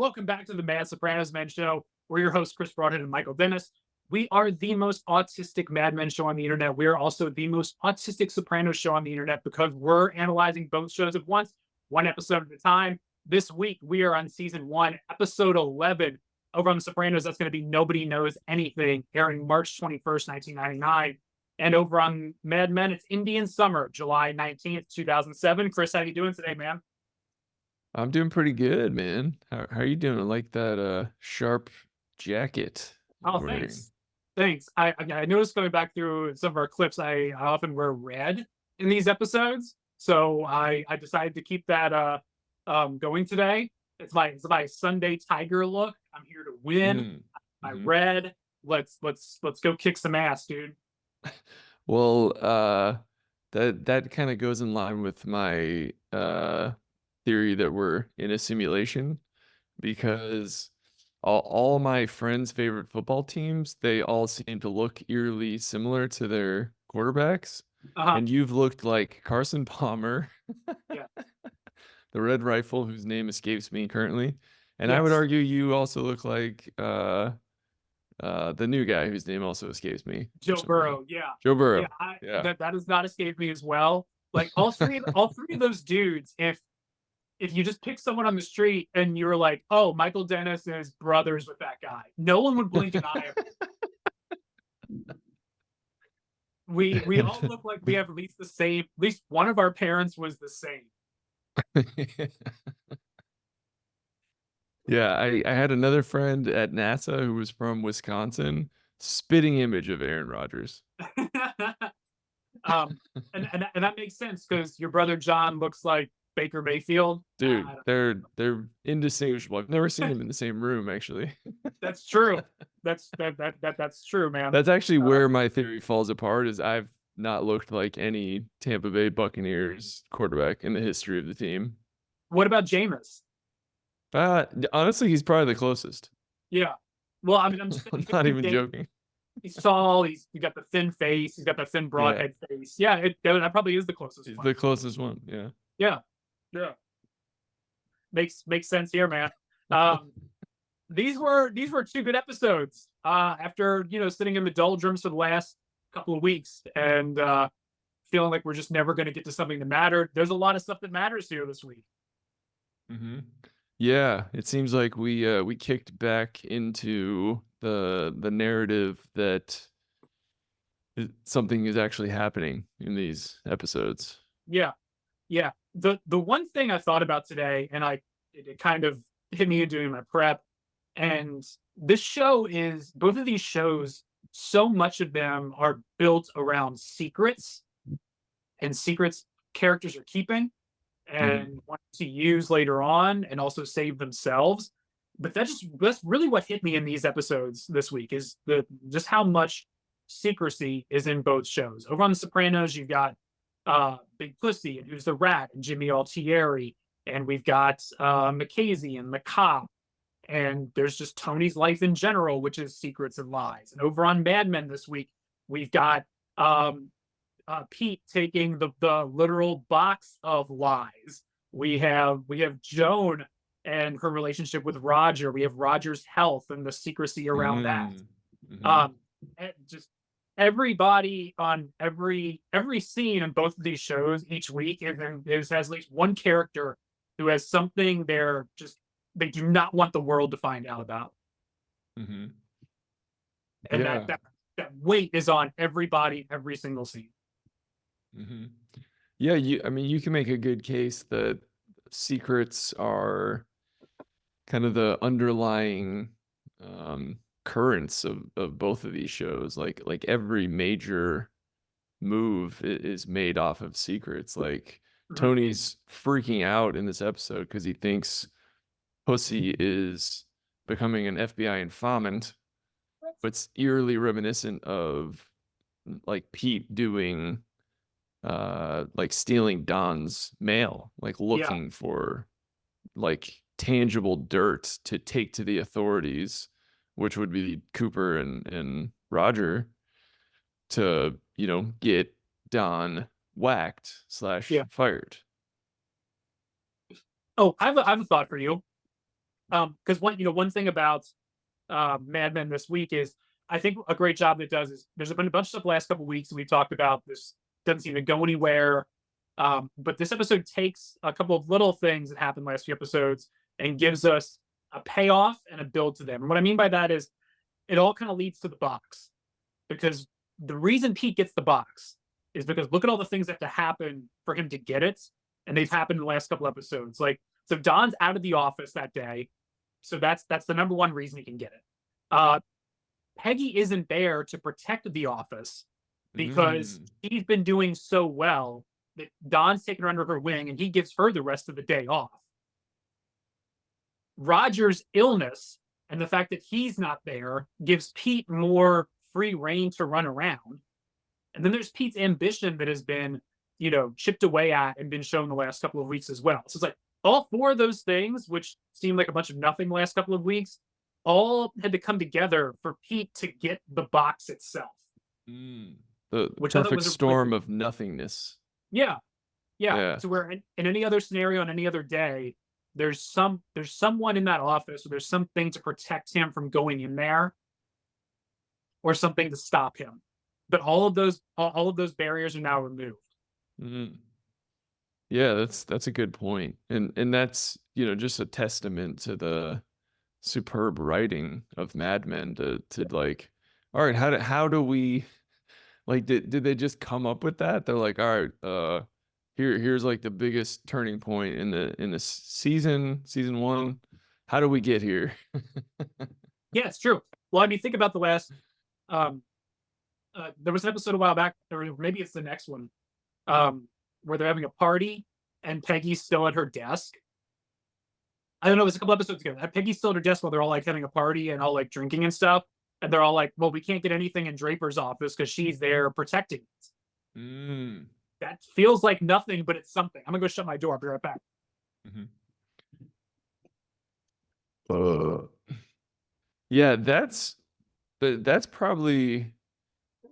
Welcome back to the Mad Sopranos Men Show. We're your hosts, Chris Brodhead and Michael Dennis. We are the most autistic Mad Men show on the internet. We are also the most autistic Sopranos show on the internet because we're analyzing both shows at once, one episode at a time. This week, we are on season 1, episode 11. Over on The Sopranos, that's going to be Nobody Knows Anything, airing March 21st, 1999. And over on Mad Men, it's Indian Summer, July 19th, 2007. Chris, how you doing today, man? I'm doing pretty good, man. How are you doing? I like that sharp jacket you're Oh, wearing. thanks. Thanks. I noticed going back through some of our clips, I often wear red in these episodes. So I decided to keep that going today. It's my Sunday Tiger look. I'm here to win. Mm. My hmm red. Let's go kick some ass, dude. Well, that kind of goes in line with my theory that we're in a simulation because all my friends' favorite football teams, they all seem to look eerily similar to their quarterbacks. Uh-huh. And you've looked like Carson Palmer, Yeah. the Red Rifle, whose name escapes me currently. And I would Yes. argue you also look like the new guy whose name also escapes me for Joe some reason. Burrow. Yeah. Joe Yeah. Burrow. Yeah. That has not escaped me as well. Like all three of those dudes, if you just pick someone on the street and you're like, oh, Michael Dennis is brothers with that guy, no one would blink an eye. We all look like we have at least the same. At least one of our parents was the same. Yeah, I had another friend at NASA who was from Wisconsin, spitting image of Aaron Rodgers. um, and that makes sense because your brother John looks like Baker Mayfield. Dude, they're indistinguishable. I've never seen them in the same room, actually. That's true. That's true, man. That's actually where my theory falls apart, is I've not looked like any Tampa Bay Buccaneers quarterback in the history of the team. What about Jameis? Honestly, he's probably the closest. Yeah. Well, I mean, I'm just I'm not even Jameis, joking. he's tall. He's got the thin face. He's got the thin Yeah, broadhead face. Yeah, that probably is the closest he's one. the closest one. Yeah. Yeah. Yeah. Makes sense here, man. Um, these were two good episodes. After sitting in the doldrums for the last couple of weeks and feeling like we're just never going to get to something that mattered. There's a lot of stuff that matters here this week. hmm Yeah, it seems like we kicked back into the narrative that something is actually happening in these episodes. Yeah, yeah. The one thing I thought about today, and it kind of hit me in doing my prep, and this show is both of these shows. So much of them are built around secrets and secrets characters are keeping hmm and want to use later on and also save themselves. But that's really what hit me in these episodes this week is the just how much secrecy is in both shows. Over on The Sopranos, you've got Big Pussy and Who's the Rat and Jimmy Altieri, and we've got Mackenzie and McCop, and there's just Tony's life in general, which is secrets and lies. And over on Mad Men this week, we've got Pete taking the literal box of lies. We have Joan and her relationship with Roger. We have Roger's health and the secrecy around that. mm hmm Um, just everybody on every scene in both of these shows each week has at least one character who has something they do not want the world to find out about, hmm and that Yeah. that that weight is on everybody every single scene. hmm Yeah, I mean, you can make a good case that secrets are kind of the underlying currents of both of these shows. Like every major move is made off of secrets. Like Mhm. Tony's freaking out in this episode because he thinks Pussy is becoming an FBI informant. But it's eerily reminiscent of like Pete doing like stealing Don's mail, like Yeah, looking for like tangible dirt to take to the authorities, which would be Cooper and Roger, to get Don whacked slash yeah. fired. Oh, I have a thought for you. Because one thing about Mad Men this week is I think a great job that does is there's been a bunch of stuff the last couple of weeks we talked about. This doesn't seem to go anywhere. But this episode takes a couple of little things that happened last few episodes and gives us a payoff and a build to them. And what I mean by that is it all kind of leads to the box, because the reason Pete gets the box is because look at all the things that have to happen for him to get it, and they've happened in the last couple episodes. Like, so Don's out of the office that day, so that's the number one reason he can get it. Peggy isn't there to protect the office because she's been doing so well that Don's taken her under her wing and he gives her the rest of the day off. Roger's illness and the fact that he's not there gives Pete more free reign to run around. And then there's Pete's ambition that has been, chipped away at and been shown the last couple of weeks as well. So it's like all four of those things, which seemed like a bunch of nothing the last couple of weeks, all had to come together for Pete to get the box itself. The perfect storm of nothingness. Yeah. So where in any other scenario, on any other day, there's someone in that office, or there's something to protect him from going in there, or something to stop him. But all of those barriers are now removed. Yeah, that's a good point, and that's just a testament to the superb writing of Mad Men to like, all right, how do we, like, did they just come up with that? They're like, all right, here's like the biggest turning point in the season one. How do we get here? Yeah, it's true. Well, I mean, think about the last. There was an episode a while back, or maybe it's the next one, where they're having a party and Peggy's still at her desk. I don't know, it was a couple episodes ago. Peggy's still at her desk while they're all like having a party and all like drinking and stuff. And they're all like, well, we can't get anything in Draper's office because she's there protecting it. That feels like nothing, but it's something. I'm gonna go shut my door. I'll be right back. Yeah, that's probably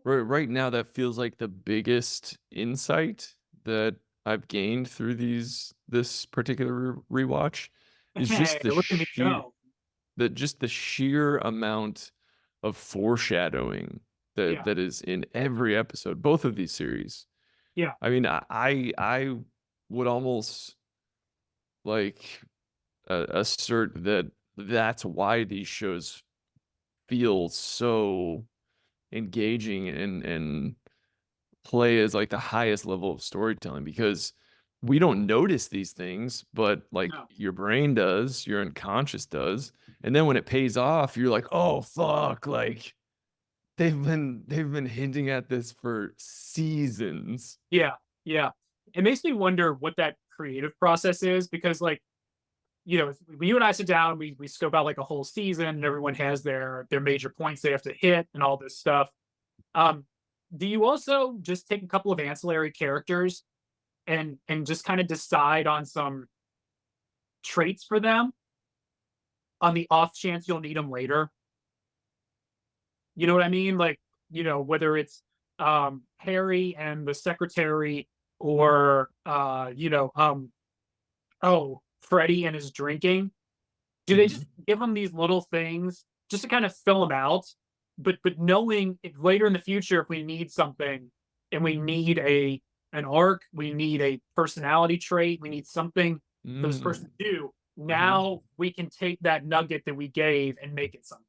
right now, that feels like the biggest insight that I've gained through this particular rewatch is just the sheer amount of foreshadowing that is in every episode, both of these series. Yeah. I mean, I would almost like assert that that's why these shows feel so engaging and play as like the highest level of storytelling, because we don't notice these things, but like your brain does, your unconscious does, and then when it pays off, you're like, oh fuck, like they've been hinting at this for seasons. Yeah. It makes me wonder what that creative process is, because like, when you and I sit down, we scope out like a whole season, and everyone has their major points they have to hit and all this stuff. Do you also just take a couple of ancillary characters and just kind of decide on some traits for them on the off chance you'll need them later? You know what I mean? Like, whether it's Harry and the secretary, or Freddie and his drinking. Do they just give them these little things just to kind of fill them out? But knowing if later in the future, if we need something and we need an arc, we need a personality trait, we need something for this person to do, now we can take that nugget that we gave and make it something.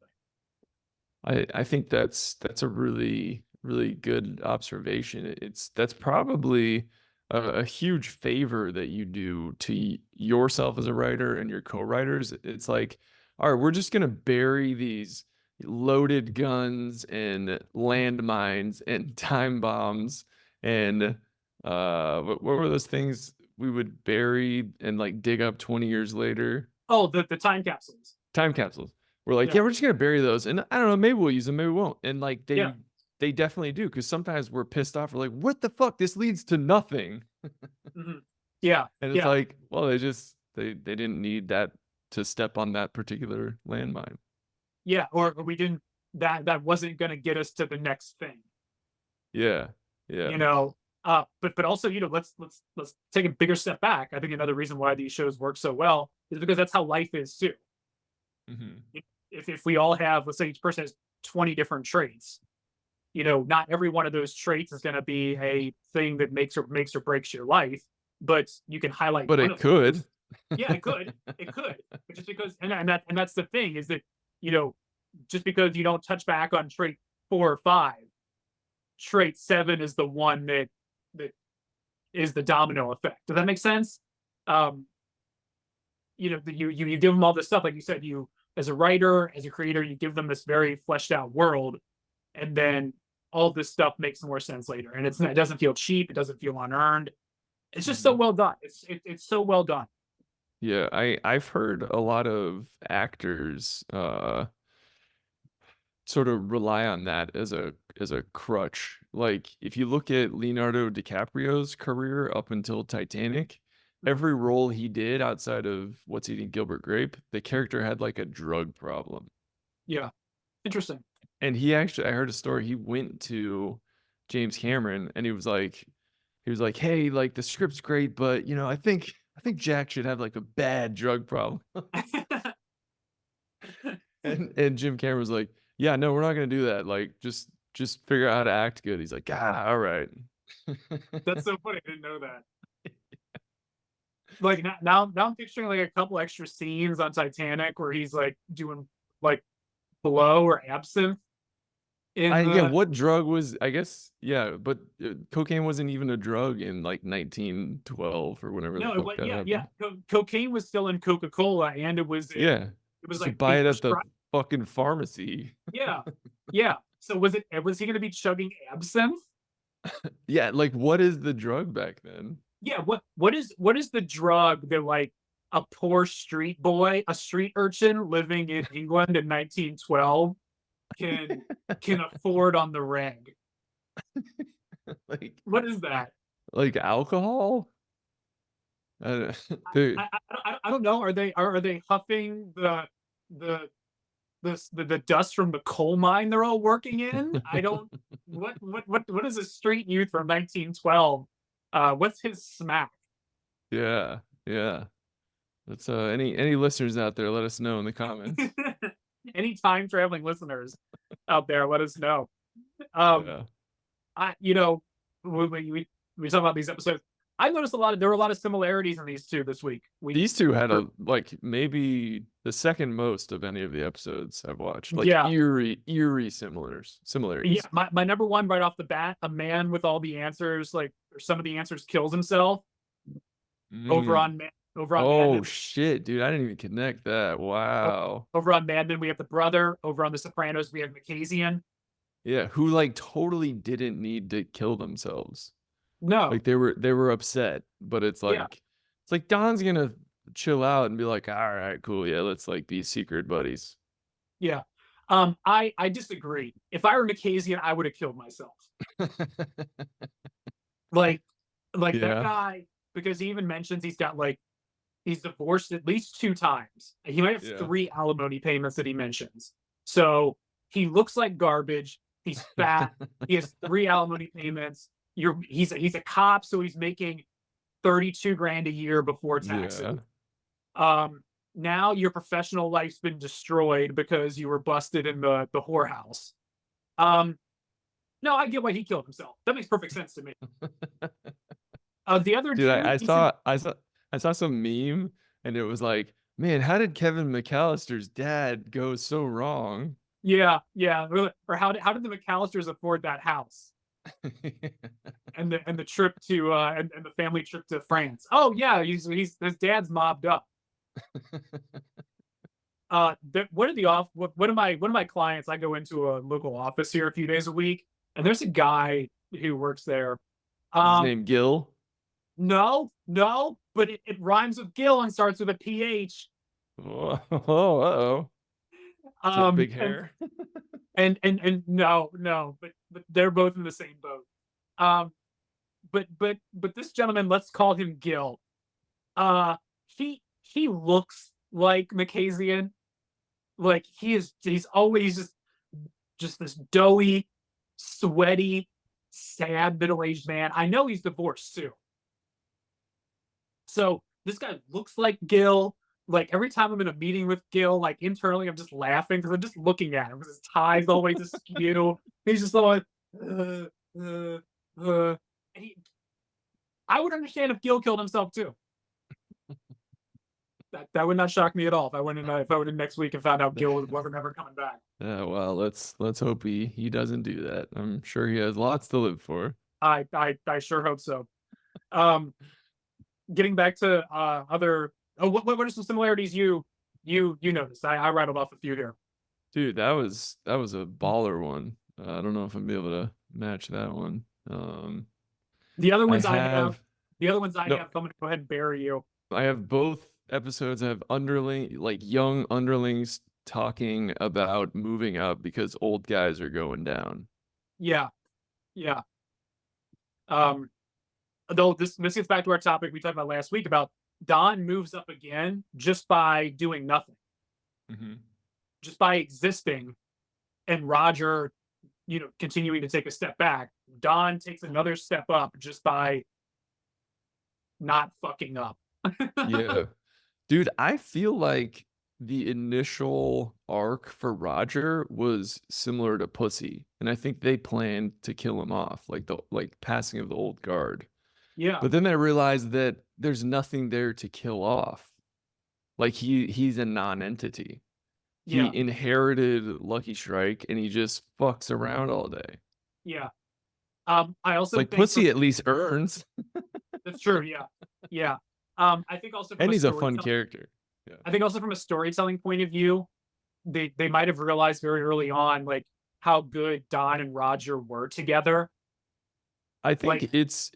I think that's a really, really good observation. That's probably a huge favor that you do to yourself as a writer and your co-writers. It's like, all right, we're just gonna bury these loaded guns and landmines and time bombs and what were those things we would bury and like dig up 20 years later? Oh, the time capsules. Time capsules. We're like, yeah, we're just gonna bury those, and I don't know, maybe we'll use them, maybe we won't. And like they definitely do, because sometimes we're pissed off. We're like, what the fuck? This leads to nothing. Yeah. And it's like, well, they didn't need that to step on that particular landmine. Yeah, or we didn't, that wasn't gonna get us to the next thing. Yeah. But also, let's take a bigger step back. I think another reason why these shows work so well is because that's how life is too. Mhm. If we all have, let's say each person has 20 different traits, not every one of those traits is going to be a thing that makes or breaks your life, but you can highlight But one it of could. those. Yeah, it could, but just because, and that's the thing is that you know just because you don't touch back on trait 4 or 5, trait 7 is the one that is the domino effect. Does that make sense? Um, you give them all this stuff, like you said, you as a writer, as a creator, you give them this very fleshed out world, and then all this stuff makes more sense later, and it doesn't feel cheap, it doesn't feel unearned. It's just so Mhm. well done. It's so well done. Yeah, I've heard a lot of actors sort of rely on that as a crutch. Like if you look at Leonardo DiCaprio's career up until Titanic, Mhm. every role he did outside of What's Eating Gilbert Grape, the character had like a drug problem. Yeah, interesting. And I heard a story, he went to James Cameron and he was like, "Hey, like the script's great, but I think Jack should have like a bad drug problem." And Jim Cameron was like, "Yeah, no, we're not gonna do that. Like, just figure out how to act good." He's like, "Ah, all right." That's so funny. I didn't know that. Like now I'm picturing like a couple extra scenes on Titanic where he's like doing like blow or absinthe in Yeah, the. what drug was? I guess yeah, but cocaine wasn't even a drug in like 1912 or whenever the No, fuck that yeah. happened. Cocaine was still in Coca-Cola, and Yeah, it was you could like buy being it at the prescribed. fucking pharmacy. Yeah, yeah. So was he going to be chugging absinthe? Yeah, like what is the drug back then? Yeah. What is the drug that like a poor street boy, a street urchin living in England in 1912 can can afford on the reg? Like What is that? like alcohol? I don't, the I don't know. Are they huffing the the dust from the coal mine they're all working in? I don't. What is a street youth from 1912? What's his smack? yeah, yeah. Let's any listeners out there, let us know in the comments. Any time traveling listeners out there, let us know. Um, Yeah. I we talk about these episodes. I noticed there were a lot of similarities in these two this week. We These two had a like maybe the second most of any of the episodes I've watched. Like Yeah, eerie yeah. similarities. My number one right off the bat, a man with all the answers, like or some of the answers, kills himself over Mm. on over on Mad Oh Men. shit, dude, I didn't even connect that. Wow. Over on Mad Men, we have the brother. Over on The Sopranos, we have McCasian. Yeah, who like totally didn't need to kill themselves. No, Like they were upset, but yeah, it's like Don's gonna chill out and be like, all right, cool, yeah, let's like be secret buddies. yeah. I disagree. If I were McCasian, I would have killed myself. Like, that Yeah. guy, because he even mentions he's divorced at least 2 times. He might have Yeah. 3 alimony payments that he mentions. So he looks like garbage. He's fat. He has 3 alimony payments. He's a cop, so he's making 32 grand a year before taxes. Yeah. Um, Now your professional life's been destroyed because you were busted in the whorehouse. Um, no, I get why he killed himself. That makes perfect sense to me. The other Dude, two decent. I saw some meme and it was like, man, how did Kevin McAllister's dad go so wrong? Yeah, yeah. Or how did the McAllisters afford that house and the trip to and the family trip to France? Oh yeah, he's his dad's mobbed up. One of my clients, I go into a local office here a few days a week, and there's a guy who works there. Is his Um, name Gil? no, but it rhymes with Gill and starts with a PH. Oh, uh-oh. Does he have Um, big and hair? and no, but they're both in the same boat. Um, but this gentleman, let's call him Gil. Uh, he looks like Macasian. Like he's always just this doughy, sweaty, sad middle-aged man. I know he's divorced too. So this guy looks like Gil, Like every time I'm in a meeting with Gil, like internally, I'm just laughing because I'm just looking at him because his tie's all the way to skew. He's just like, uh, uh, and I would understand if Gil killed himself too. That would not shock me at all if I went in next week and found out Gil wasn't ever coming back. Well, let's hope he doesn't do that. I'm sure he has lots to live for. I sure hope so. Um, Getting back to other. Oh, what are some similarities you noticed? I rattled off a few here. Dude, that was a baller one. I don't know if I'll be able to match that one. The other I ones I have, have the other ones I no, have, I'm gonna go ahead and bury you. I have both episodes. I have like young underlings talking about moving up because old guys are going down. Yeah, yeah. Um, though this gets back to our topic we talked about last week about Don moves up again just by doing nothing, Mm-hmm. just by existing, and Roger, continuing to take a step back. Don takes another step up just by not fucking up. Yeah. Dude, I feel like the initial arc for Roger was similar to Pussy, and I think they planned to kill him off, like the passing of the old guard. Yeah, But then I realized that there's nothing there to kill off. Like he's a non-entity. yeah, He inherited Lucky Strike and he just fucks around all day. yeah. I also Like think Pussy at least earns. that's true. Yeah, yeah. I think also from And a he's a fun storytelling, character. Yeah. I think also from a storytelling point of view, they might have realized very early on like how good Don and Roger were together. I Like think it's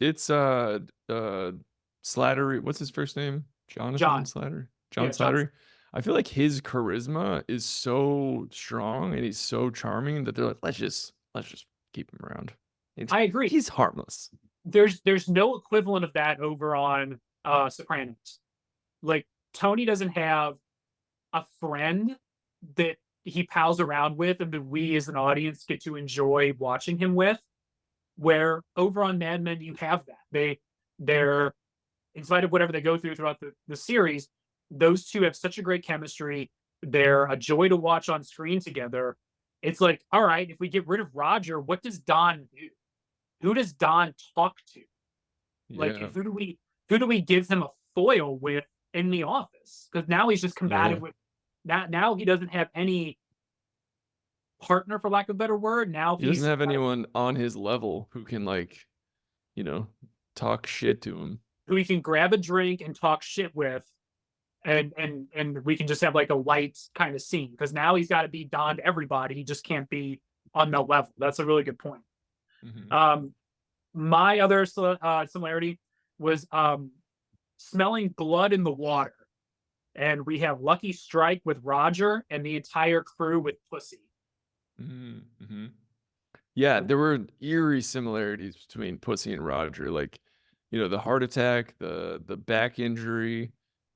Slattery. What's his first name? Jonathan John, Slattery. John yeah, John. Slattery. I feel like his charisma is so strong and he's so charming that they're like, let's just keep him around. I agree. He's harmless. There's no equivalent of that over on Sopranos. Like Tony doesn't have a friend that he pals around with and that we as an audience get to enjoy watching him with. Where over on Mad Men you have that. They're in spite of whatever they go through throughout the series, those two have such a great chemistry. They're a joy to watch on screen together. It's like, all right, if we get rid of Roger, what does Don do? Who does Don talk to? Like, Yeah. who do we give him a foil with in the office? Because now he's just Yeah. combative with now he doesn't have any partner, for lack of a better word. Now He doesn't he's have anyone on his level who can like, you know, talk shit to him. who he can grab a drink and talk shit with, and we can just have like a light kind of scene because now he's got to be Don to everybody. He just can't be on that level. That's a really good point. Mm-hmm. My other similarity was smelling blood in the water, and we have Lucky Strike with Roger and the entire crew with Pussy. Mm-hmm. Yeah, there were eerie similarities between Pussy and Roger, like, the heart attack, the back injury,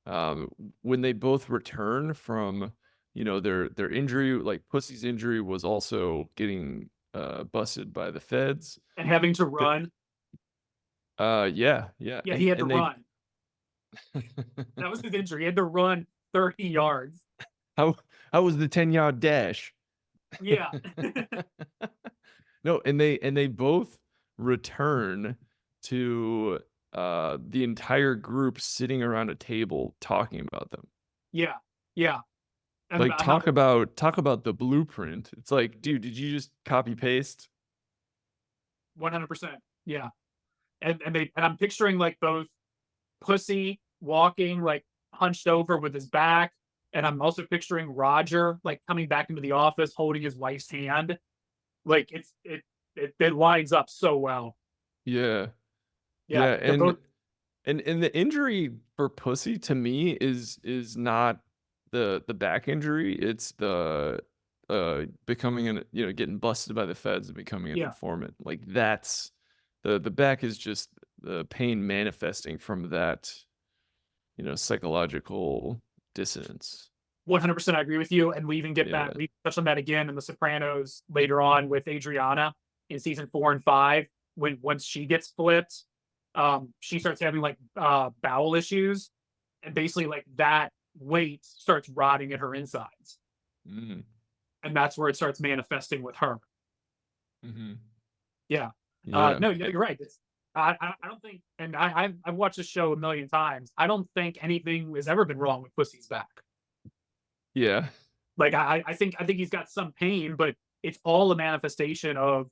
um, when they both return from, their injury, like Pussy's injury was also getting busted by the feds. And having to Th- run. yeah, yeah, Yeah, he had to and they run. That was his injury. He had to run 30 yards. how how was the 10-yard dash? Yeah. No, and they both return to the entire group sitting around a table talking about them. Yeah. Yeah. And Like about how talk about the blueprint. It's like, dude, did you just copy paste? 100%. Yeah. And I'm picturing like both Pussy walking like hunched over with his back, and I'm also picturing Roger like coming back into the office holding his wife's hand. Like it lines up so well. Yeah. Yeah, Yeah, they're and both and the injury for Pussy to me is not the back injury, it's the becoming an getting busted by the feds and becoming an yeah, informant. Like that's the back is just the pain manifesting from that, psychological dissonance. 100% I agree with you. And we even get Yeah. that we touch on that again in The Sopranos later on with Adriana in season 4 and 5 when once she gets flipped, she starts having like bowel issues, and basically like that weight starts rotting at her insides, Mm. and that's where it starts manifesting with her. Mm-hmm. Yeah. Yeah. No, you're right. I don't think, and I've watched the show a million times. I don't think anything has ever been wrong with Pussy's back. Yeah. Like I think he's got some pain, but it's all a manifestation of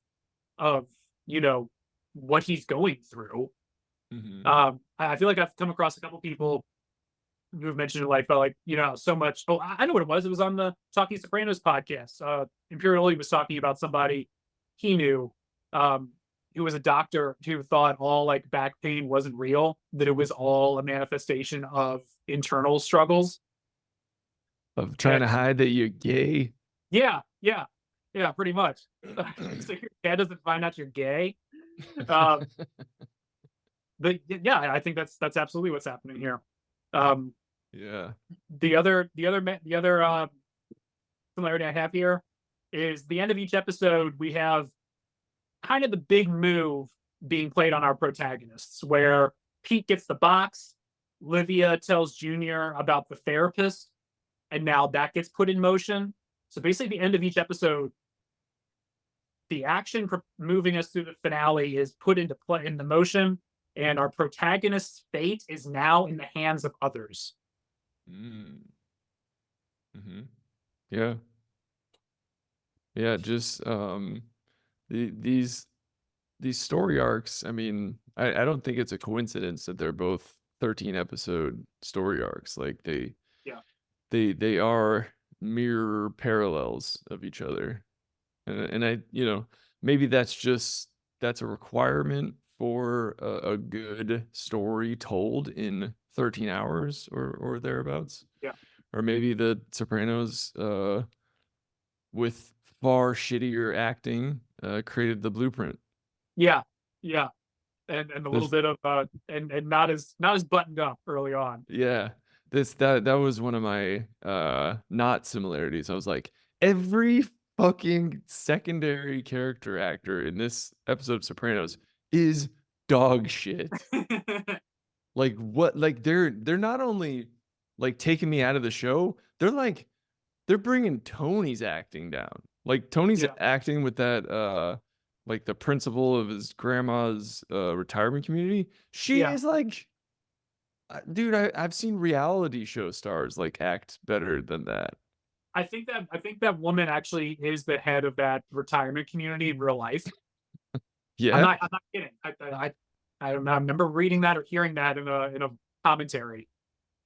you know what he's going through. Mm-hmm. I feel like I've come across a couple people who have mentioned like so much. Oh, I know what it was. It was on the Talking Sopranos podcast. Imperioli was talking about somebody he knew, um, who was a doctor who thought all like back pain wasn't real, that it was all a manifestation of internal struggles. Of trying And to hide that you're gay. yeah, yeah, yeah, pretty much. So your dad doesn't find out you're gay. Um, but yeah, I think that's absolutely what's happening here. Um, Yeah. the other similarity I have here is the end of each episode. We have kind of the big move being played on our protagonists, where Pete gets the box, Livia tells Junior about the therapist, and now that gets put in motion. So basically, the end of each episode, the action moving us through the finale is put into play in the motion, and our protagonist's fate is now in the hands of others. Mm. Mm-hmm. Yeah. Yeah. Just these story arcs. I mean, I don't think it's a coincidence that they're both 13 episode story arcs. Like Yeah, they are mirror parallels of each other. And I, maybe that's a requirement for a good story told in 13 hours or thereabouts. yeah, Or maybe the Sopranos, with far shittier acting, created the blueprint. yeah, yeah. And a little This, bit of and not as buttoned up early on. yeah, that was one of my not similarities. I was like, every fucking secondary character actor in this episode of Sopranos is dog shit. Like what? Like they're not only like taking me out of the show, they're bringing Tony's acting down. Like Tony's Yeah, acting with that like the principal of his grandma's retirement community. She yeah. is like, dude, I've seen reality show stars like act better than that. I think that woman actually is the head of that retirement community in real life. Yeah. I'm not kidding. I don't know. I remember reading that or hearing that in a commentary.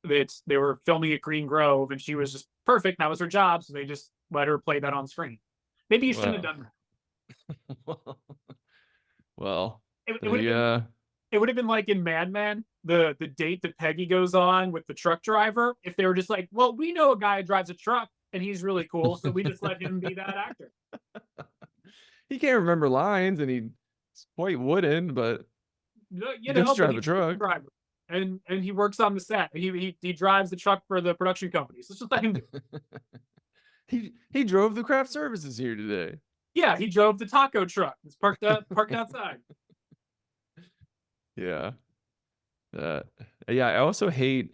That they were filming at Green Grove and she was just perfect. That was her job, so they just let her play that on screen. Maybe you shouldn't have Well, done that. well, It would have they been it would have been like in Mad Men, the date that Peggy goes on with the truck driver. If they were just like, well, we know a guy who drives a truck and he's really cool, so we just let him be that actor. he can't remember lines and he's quite wooden, but he You does know, but drive a he's a truck truck. driver and he works on the set. He drives the truck for the production companies. Let's just let him do it. He drove the craft services here today. Yeah, he drove the taco truck. It's parked outside. Yeah. Uh, yeah, I also hate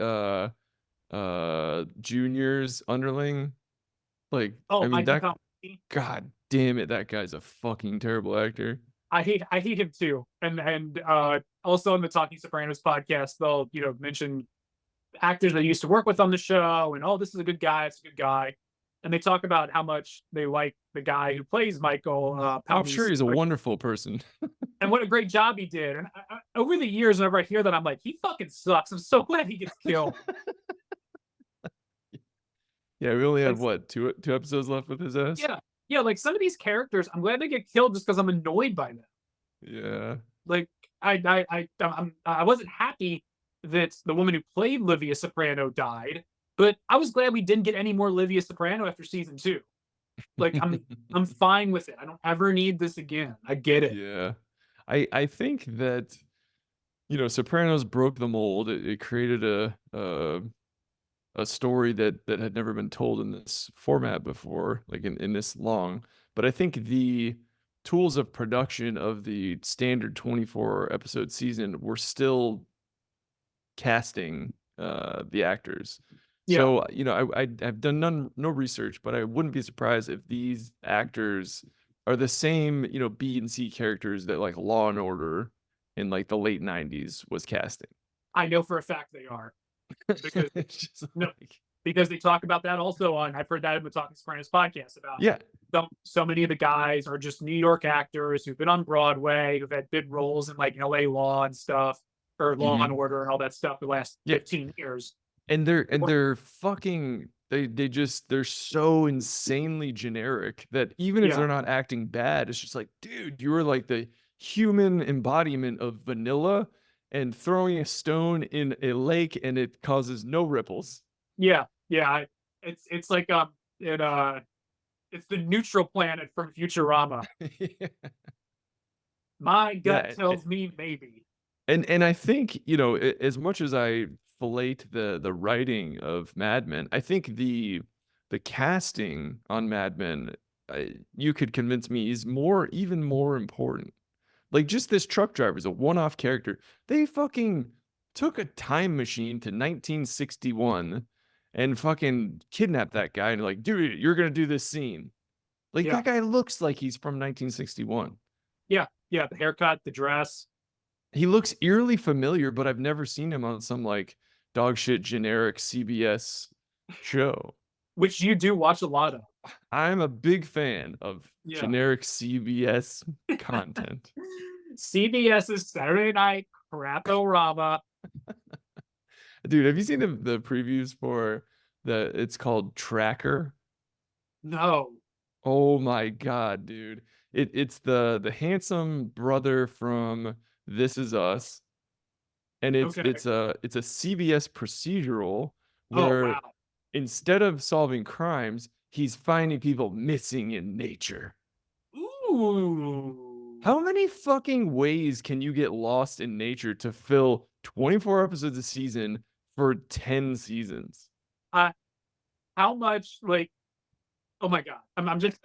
Junior's underling. Like, I Oh, mean Michael that, Company. god damn it, that guy's a fucking terrible actor. I hate him too. And also on the Talking Sopranos podcast, they'll mention actors that used to work with on the show, and oh, this is a good guy, it's a good guy, and they talk about how much they like the guy who plays Michael. I'm sure he's a wonderful person. And what a great job he did. And over the years, whenever I hear that, I'm like, he fucking sucks. I'm so glad he gets killed. Yeah, we only Like, have what, two episodes left with his ass? yeah, yeah, like some of these characters, I'm glad they get killed just because I'm annoyed by them. Yeah. Like I wasn't happy that the woman who played Livia Soprano died, but I was glad we didn't get any more Livia Soprano after season two. Like I'm fine with it. I don't ever need this again. I get it. Yeah. I think that, Sopranos broke the mold. It created a story that had never been told in this format before, like in this long. But I think the tools of production of the standard 24 episode season were still casting the actors. Yeah, So, I've done no research, but I wouldn't be surprised if these actors are the same, B and C characters that like Law and Order in like the late 90s was casting. I know for a fact they are because It's just no, like, because they talk about that also on. I've heard that in the Talking Sopranos podcast about yeah. so many of the guys are just New York actors who've been on Broadway, who've had big roles in like L.A. Law and stuff, or Law and Mhm. Order and all that stuff the last Yeah. 15 years. And they're fucking they're so insanely generic that even if Yeah, they're not acting bad, it's just like, dude, you were like the human embodiment of vanilla and throwing a stone in a lake and it causes no ripples. yeah. It's like it it's the neutral planet from Futurama. My gut Yeah. tells me maybe. And I think, as much as I fillet the writing of Mad Men, I think the casting on Mad Men, you could convince me is even more important. Like just this truck driver is a one-off character. They fucking took a time machine to 1961 and fucking kidnapped that guy and like, dude, you're gonna do this scene. Like Yeah, that guy looks like he's from 1961. yeah. The haircut, the dress. He looks eerily familiar, but I've never seen him on some like dog shit generic CBS show. Which you do watch a lot of. I'm a big fan of Yeah. generic CBS content. CBS's Saturday Night Crap-O-Rama. Dude, have you seen the previews for it's called Tracker? No. Oh my god, dude. It's the handsome brother from This Is Us, and it's Okay. it's a it's a CBS procedural Oh where wow. instead of solving crimes, he's finding people missing in nature. Ooh. How many fucking ways can you get lost in nature to fill 24 episodes a season for 10 seasons? Uh, how much like oh my god. I'm just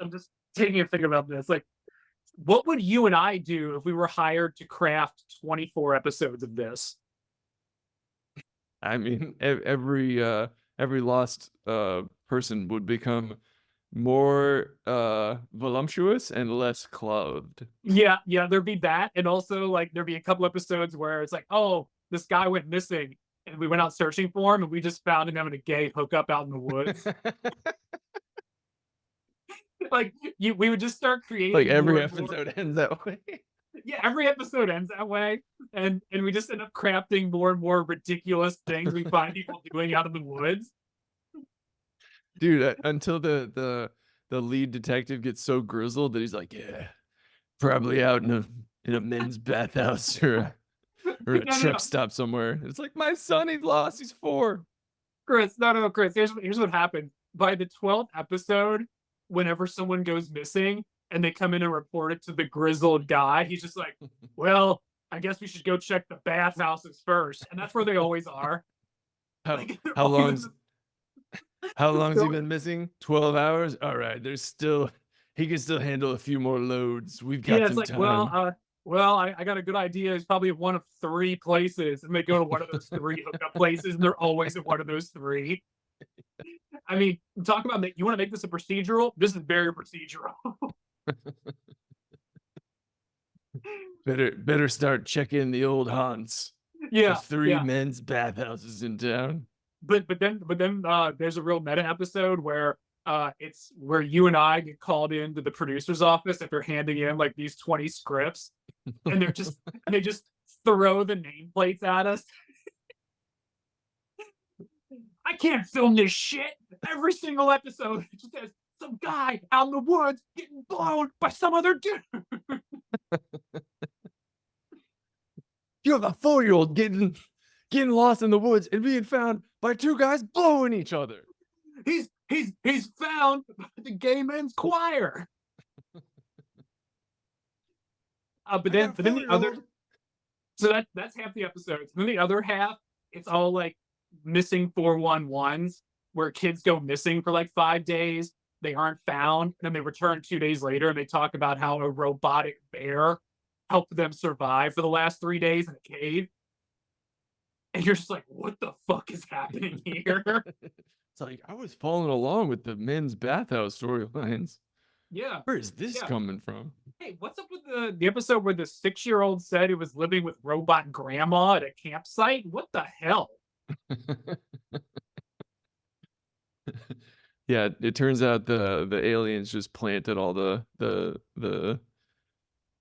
taking a think about this. Like, what would you and I do if we were hired to craft 24 episodes of this? I mean, every lost person would become more voluptuous and less clothed. Yeah, there'd be that, and also like there'd be a couple episodes where it's like, oh, this guy went missing, and we went out searching for him, and we just found him having a gay hookup out in the woods. Like we would just start Like creating more every and more. episode ends that way. Yeah, every episode ends that way, and we just end up crafting more and more ridiculous things we find people doing out in the woods. Dude, until the lead detective gets so grizzled that he's like, yeah, probably out in a men's bathhouse or a No, truck stop somewhere. It's like, my son, he's lost. He's 4. Chris. No, Chris. Here's what happened. By the 12th episode, whenever someone goes missing and they come in and report it to the grizzled guy, he's just like, "Well, I guess we should go check the bathhouses first," and that's where they always are. How Like they're how always long's how long's he they're been missing? 12 hours? All right, he can still handle a few more loads. We've Yeah, got it's some like, time. I got a good idea. It's probably one of three places, and they go to one of those three hookup places, and they're always at one of those three. I mean, talk about you want to make this a procedural? This is very procedural. Better start checking the old haunts. The Yeah, 3 yeah. men's bathhouses in town. But then there's a real meta episode where it's where you and I get called into the producer's office if they're handing in like these 20 scripts, and they just throw the nameplates at us. I can't film this shit. Every single episode it just says some guy out in the woods getting blown by some other dude. You have a 4-year-old getting lost in the woods and being found by 2 guys blowing each other. He's found by the gay men's choir. But I got then a but then the other 4-year-old. so that's half the episodes. And then the other half, it's all like missing 411s where kids go missing for like 5 days. They aren't found. And then they return 2 days later and they talk about how a robotic bear helped them survive for the last 3 days in a cave. and you're just like, what the fuck is happening here? It's like I was following along with the men's bathhouse storylines. Yeah, Where is this yeah. coming from? Hey, what's up with the episode where the 6-year-old said he was living with robot grandma at a campsite? What the hell? Yeah, it turns out the aliens just planted all the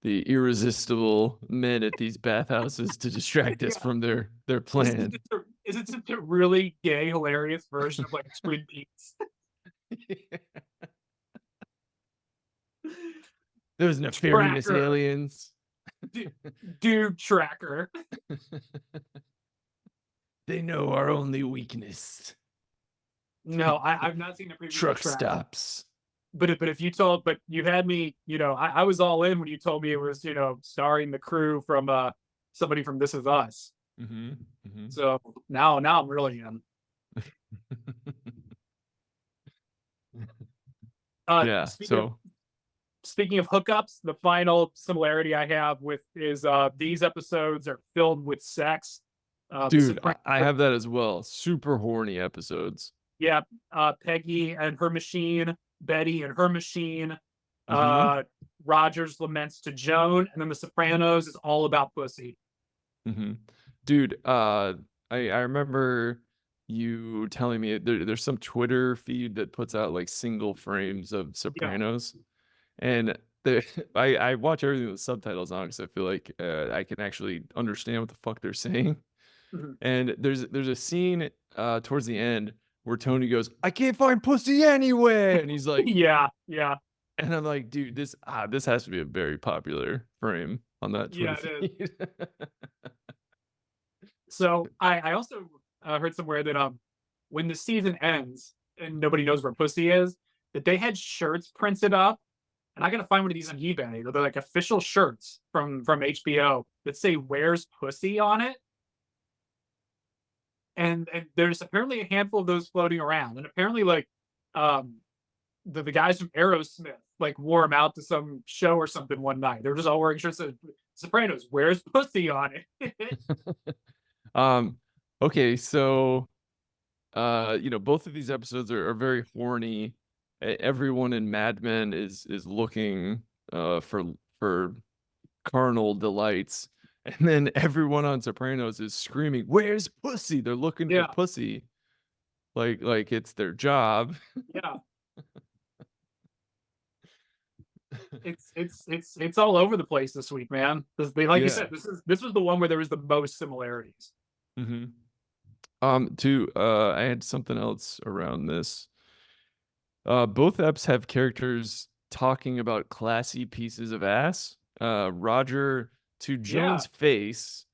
irresistible men at these bathhouses to distract us Yeah. from their Is plan. it just a really gay, hilarious version of like Twin Peaks? Those nefarious Tracker, aliens. dude tracker. They know our only weakness. No, I've not seen the preview for Truck Tracker. stops. But if you told, but you had me, I was all in when you told me it was, starring the crew from somebody from This Is Us. Mm-hmm. Mm-hmm. So now I'm really in. Yeah. Speaking of hookups, the final similarity I have with is these episodes are filled with sex. Dude, I have that as well. Super horny episodes. Yeah, Peggy and her machine, Betty and her machine, Mm-hmm. Roger's laments to Joan, and then The Sopranos is all about pussy. Mm-hmm. Dude, I remember you telling me there's some Twitter feed that puts out like single frames of Yeah. Sopranos, and I watch everything with subtitles on because I feel like I can actually understand what the fuck they're saying. Mhm. And there's a scene towards the end where Tony goes, "I can't find pussy anywhere," and he's like, Yeah, yeah, and I'm like, dude, this has to be a very popular frame on that Twitter yeah, it is. feed. So I also heard somewhere that when the season ends and nobody knows where pussy is, that they had shirts printed up, and I gotta find one of these on eBay. They're like official shirts from HBO that say "Where's Pussy" on it, and there's apparently a handful of those floating around, and apparently like um the guys from Aerosmith like wore them out to some show or something one night. They're just all wearing shirts that Sopranos, "Where's Pussy" on it. um, okay, so both of these episodes are very horny. Everyone in Mad Men is looking for carnal delights. And then everyone on Sopranos is screaming, "Where's pussy?" They're looking for Yeah, pussy. Like it's their job. yeah. It's all over the place this week, man. Like you Yeah. said, this was the one where there was the most similarities. Mm-hmm. I had something else around this. Both eps have characters talking about classy pieces of ass. Roger, to Yeah, Joan's face,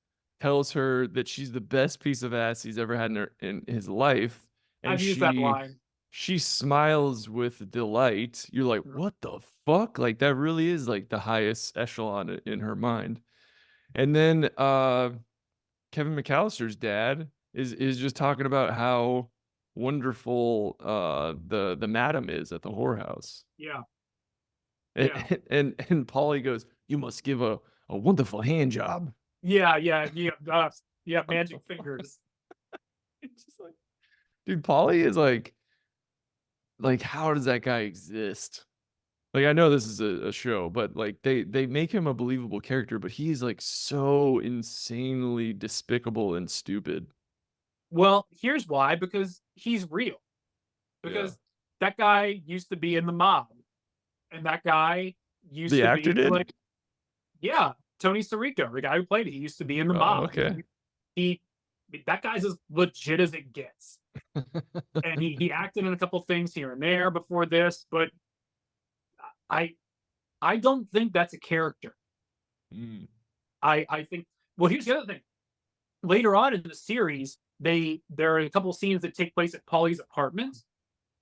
tells her that she's the best piece of ass he's ever had in his life, and I've used that line. she smiles with delight. You're like, what the fuck? Like that really is like the highest echelon in her mind. And then Kevin McAllister's dad is just talking about how wonderful the madam is at the whorehouse. Yeah, And yeah, and Polly goes, "You must give a wonderful hand job." yeah. Magic fingers. It's just like, dude, Polly is like how does that guy exist? Like I know this is a show, but like they make him a believable character, but he's like so insanely despicable and stupid. Well, here's why, because he's real. Yeah. Because that guy used to be in the mob, and that guy used The to actor be did? like, yeah, Tony Sirico, the guy who played it, he used to be in the Oh, mob. okay. He that guy's as legit as it gets. And he acted in a couple things here and there before this, but I I don't think that's a character. Mm. I think, well, here's the other thing. Later on in the series, there are a couple scenes that take place at Polly's apartment,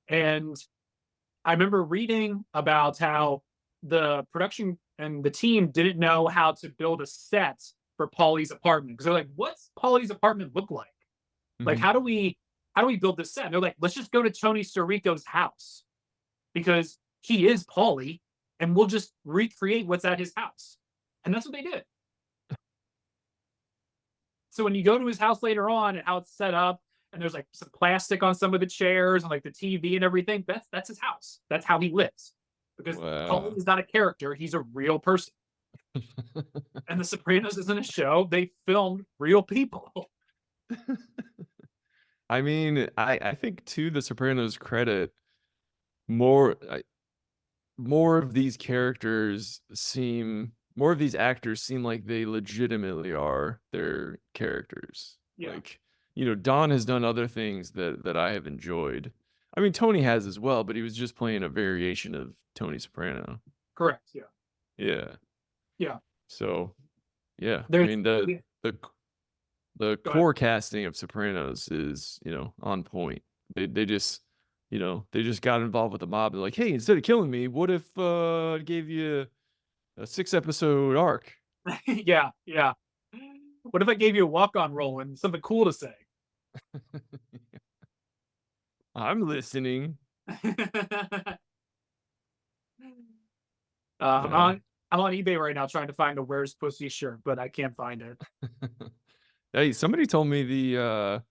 and I remember reading about how the production and the team didn't know how to build a set for Polly's apartment because they're like, "What's Polly's apartment look like? Like, Hmm. how do we build this set?" And they're like, "Let's just go to Tony Sirico's house because he is Polly, and we'll just recreate what's at his house." And that's what they did. So when you go to his house later on and how it's set up, and there's like some plastic on some of the chairs and like the TV and everything, that's his house. That's how he lives. Because Tully Wow. is not a character; he's a real person. And The Sopranos isn't a show; they filmed real people. I mean, I think to The Sopranos' credit, more more of these characters seem more of these actors seem like they legitimately are their characters. Yeah, Like, Don has done other things that I have enjoyed. I mean, Tony has as well, but he was just playing a variation of Tony Soprano. correct. Yeah, Yeah. yeah. So, yeah. I There's mean, yeah, the go ahead. core casting of Sopranos is, on point. They just, they just got involved with the mob. They're like, hey, instead of killing me, what if I gave you a 6-episode arc? Yeah, yeah. What if I gave you a walk-on role and something cool to say? I'm listening. I'm Yeah. on I'm on eBay right now trying to find a "Where's Pussy" shirt, but I can't find it. Hey, somebody told me the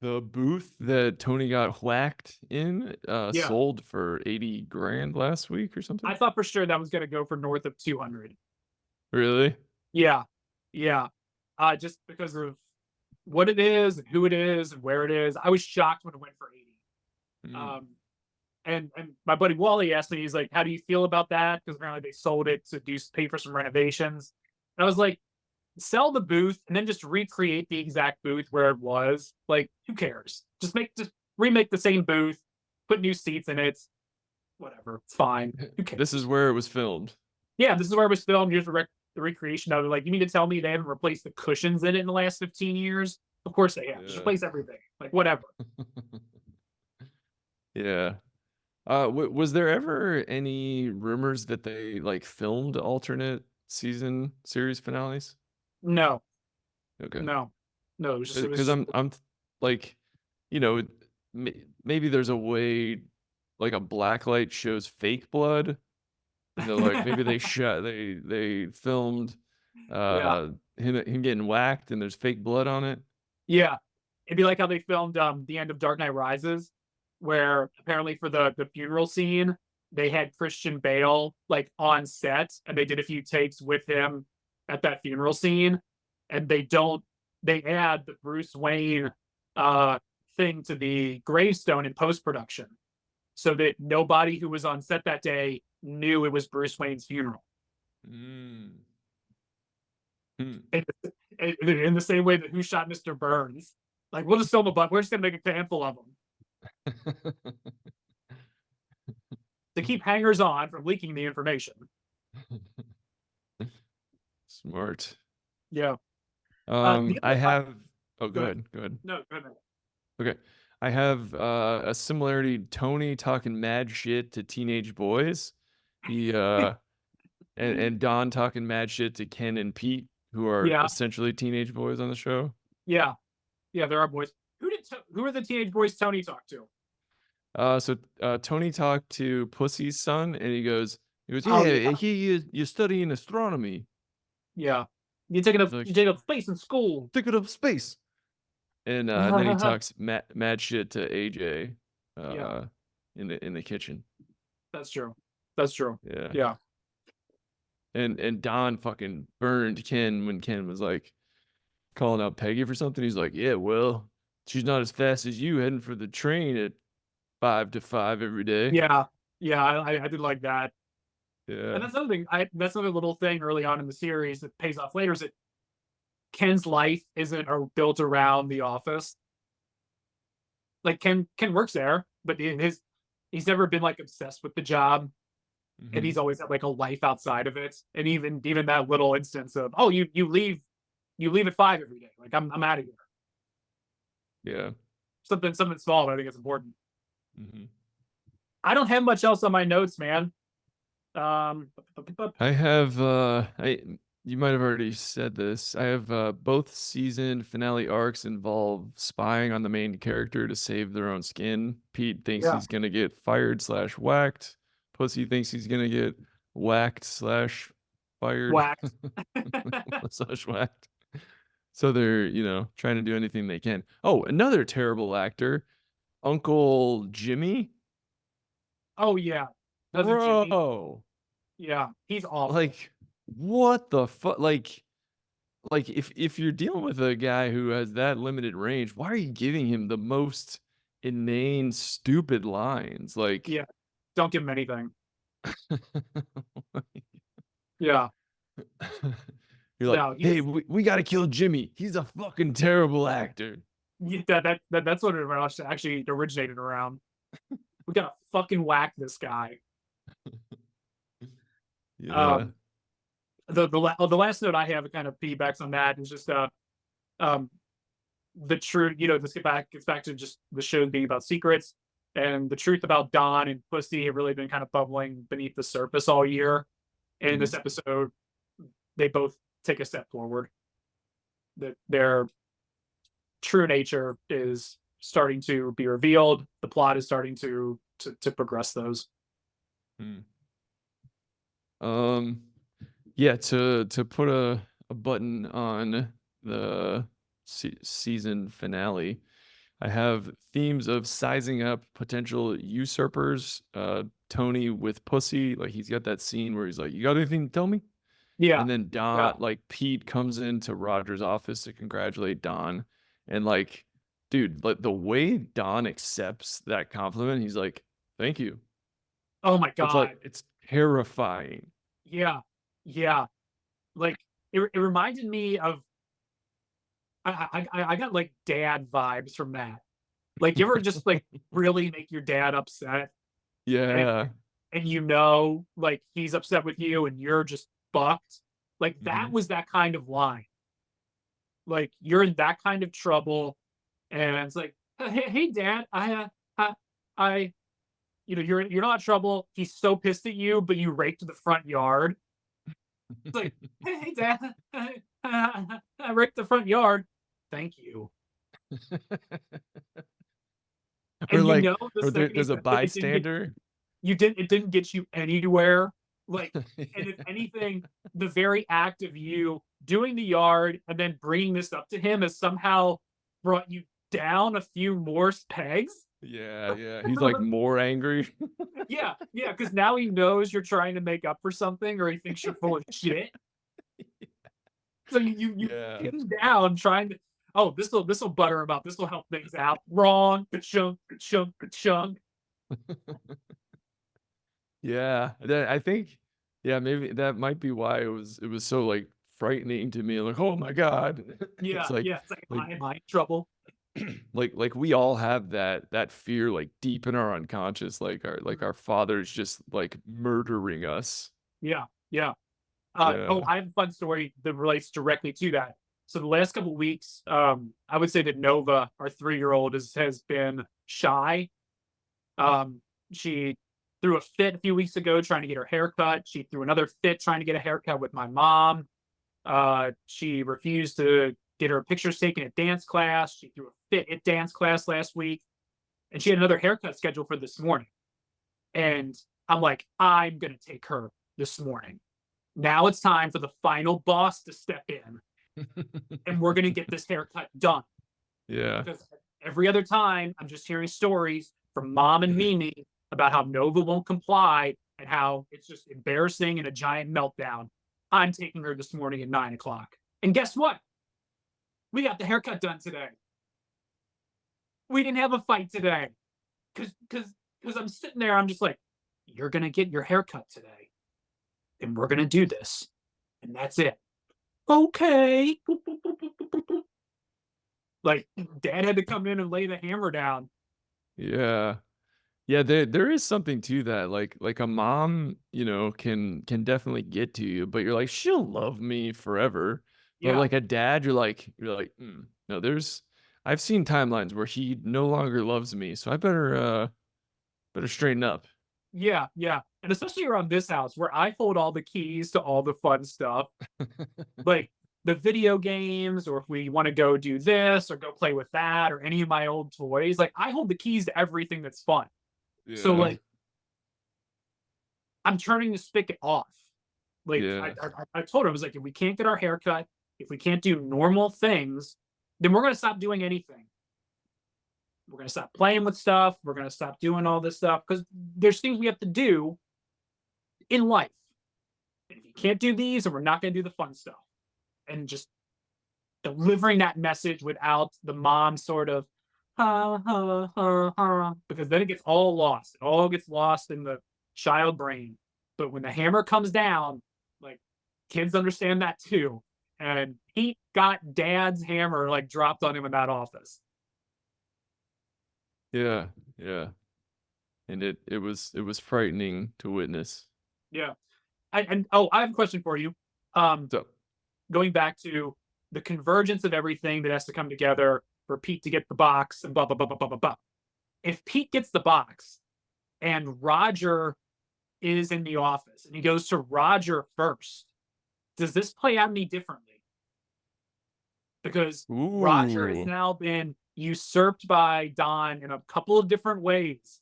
booth that Tony got whacked in Yeah, sold for 80 grand last week or something. I thought for sure that was gonna go for north of 200. Really? Yeah, yeah. Just because of what it is and who it is and where it is. I was shocked when it went for 80. Mm. Um, and my buddy Wally asked me, he's like, "How do you feel about that?" Because apparently they sold it to pay for some renovations. And I was like, "Sell the booth and then just recreate the exact booth where it was. Like, who cares? Just remake the same booth, put new seats in it. Whatever, it's fine. Who This is cares?" where it was filmed. Yeah, this is where it was filmed. Here's the recreation of it. Like, you mean to tell me they haven't replaced the cushions in it in the last 15 years? Of course they have. Just Yeah. replace everything. Like, whatever. Yeah. Was there ever any rumors that they like filmed alternate season series finales? No, Okay. no, no. It was Because just I'm like, you know, maybe there's a way, like a blacklight shows fake blood, and they're like, maybe they filmed yeah, him getting whacked, and there's fake blood on it. yeah. It'd be like how they filmed the end of Dark Knight Rises, where apparently for the funeral scene they had Christian Bale like on set, and they did a few takes with him at that funeral scene, and they add the Bruce Wayne uh thing to the gravestone in post production, so that nobody who was on set that day knew it was Bruce Wayne's funeral. Mm. Hmm. In, in the same way that Who Shot Mr. Burns, like we'll just film a bunch. We're just gonna make a handful of them to keep hangers on from leaking the information. Smart. Yeah. The I other, have. Oh, go go ahead. ahead. Go ahead. No, go ahead. Okay. I have a similarity. Tony talking mad shit to teenage boys. He and Don talking mad shit to Ken and Pete, who are Yeah, essentially teenage boys on the show. yeah, yeah. There are boys. Who are the teenage boys Tony talked to? So Tony talked to Pussy's son, and he goes, Oh yeah, yeah, you're studying astronomy. yeah. He's like, You take up space in school. stick it up space. And then he talks mad shit to AJ, Yeah, uh, in the kitchen. that's true. That's true. Yeah. Yeah, And Don fucking burned Ken when Ken was like calling out Peggy for something. He's like, yeah, well, she's not as fast as you heading for the train at 5 to 5 every day. yeah, yeah. I did like that. And Yeah. that's another thing. That's another little thing early on in the series that pays off later is that Ken's life isn't built around the office. Like Ken works there, but he's never been like obsessed with the job, and Hmm. he's always had like a life outside of it. And even that little instance of, oh, you leave at 5 every day. Like I'm out of here. Yeah. Something small, but I think it's important. Hmm. I don't have much else on my notes, man. Um, I have you might have already said this. I have both season finale arcs involve spying on the main character to save their own skin. Pete thinks yeah, he's gonna get fired / whacked. Pussy thinks he's gonna get whacked / fired whacked. / whacked. So they're, trying to do anything they can. Oh, another terrible actor, Uncle Jimmy. Oh yeah, cousin Jimmy. Bro, Yeah, he's awful. like, what the fuck? Like if you're dealing with a guy who has that limited range, why are you giving him the most inane, stupid lines? Like, Yeah, don't give him anything. Yeah, you're like, no, hey, he's we got to kill Jimmy. He's a fucking terrible actor. that's what it actually originated around. We gotta fucking whack this guy. Yeah. Um, the last note I have, kind of piggybacks on that, is just um the truth. This gets back to just the show being about secrets, and the truth about Don and Pussy have really been kind of bubbling beneath the surface all year. And in this Mhm. episode, they both take a step forward. That their true nature is starting to be revealed. The plot is starting to progress those. Mm. Um, yeah, to put a button on the season finale, I have themes of sizing up potential usurpers. Tony with Pussy, like he's got that scene where he's like, "You got anything to tell me?" Yeah, And then yeah. Don, like Pete comes into Roger's office to congratulate Don, and like, dude, like the way Don accepts that compliment, he's like, "Thank you." Oh my It's like god. it's terrifying. Yeah, yeah. Like it reminded me of I got like dad vibes from that. Like you ever just like really make your dad upset, and Yeah. like he's upset with you and you're just fucked. Like that Mhm. was that kind of line. Like you're in that kind of trouble, and it's like, hey dad, I you're not in trouble. He's so pissed at you, but you raked the front yard. It's like, hey dad, I raked the front yard. Thank you. Or And like, the or second he there's a says it, it didn't get bystander. it didn't get you anywhere. Like, and if anything, the very act of you doing the yard and then bringing this up to him has somehow brought you down a few more pegs. Yeah, yeah. He's like more angry. Yeah, yeah, because now he knows you're trying to make up for something, or he thinks you're full of shit. So you Yeah. pin down trying to, oh, this will butter him up. This will help things out. Wrong, chunk, chunk, chunk. Yeah. I think, yeah, maybe that might be why it was so like frightening to me. Like, oh my God. It's Yeah, yeah. It's like, like am I in trouble? like we all have that fear like deep in our unconscious, like our father's just like murdering us. Yeah, yeah. Oh, Yeah. I have a fun story that relates directly to that. So the last couple of weeks, I would say that Nova, our 3-year-old, has been shy. Um, she threw a fit a few weeks ago trying to get her hair cut. She threw another fit trying to get a haircut with my mom. She refused to get her pictures taken at dance class. She threw a fit at dance class last week, and she had another haircut scheduled for this morning. And I'm like, I'm gonna take her this morning. Now it's time for the final boss to step in, and we're gonna get this haircut done. Yeah. Because every other time, I'm just hearing stories from mom and Mimi about how Nova won't comply and how it's just embarrassing and a giant meltdown. I'm taking her this morning at 9 o'clock. And guess what? We got the haircut done today. We didn't have a fight today. Because I'm sitting there, I'm just like, you're gonna get your haircut today, and we're gonna do this. And that's it. Okay. Like dad had to come in and lay the hammer down. Yeah. Yeah, there is something to that. Like a mom, can definitely get to you, but you're like, she'll love me forever. But Yeah. like a dad, you're like, no, I've seen timelines where he no longer loves me, so I better straighten up. Yeah, yeah. And especially around this house where I hold all the keys to all the fun stuff, like the video games, or if we want to go do this or go play with that or any of my old toys, like I hold the keys to everything that's fun. So Yeah. like I'm turning the spigot off. Like Yeah. I told her, I was like, if we can't get our hair cut, if we can't do normal things, then we're going to stop doing anything. We're going to stop playing with stuff. We're going to stop doing all this stuff because there's things we have to do in life. And if you can't do these, then we're not going to do the fun stuff. And just delivering that message without the mom sort of, because then it gets all lost. It all gets lost in the child brain. But when the hammer comes down, like kids understand that too. And Pete got dad's hammer like dropped on him in that office. Yeah, yeah. And it was frightening to witness. Yeah. I have a question for you. So Going back to the convergence of everything that has to come together for Pete to get the box and blah blah blah blah blah blah blah. If Pete gets the box and Roger is in the office and he goes to Roger first, does this play out any differently? Because Roger has ooh. now been usurped by Don in a couple of different ways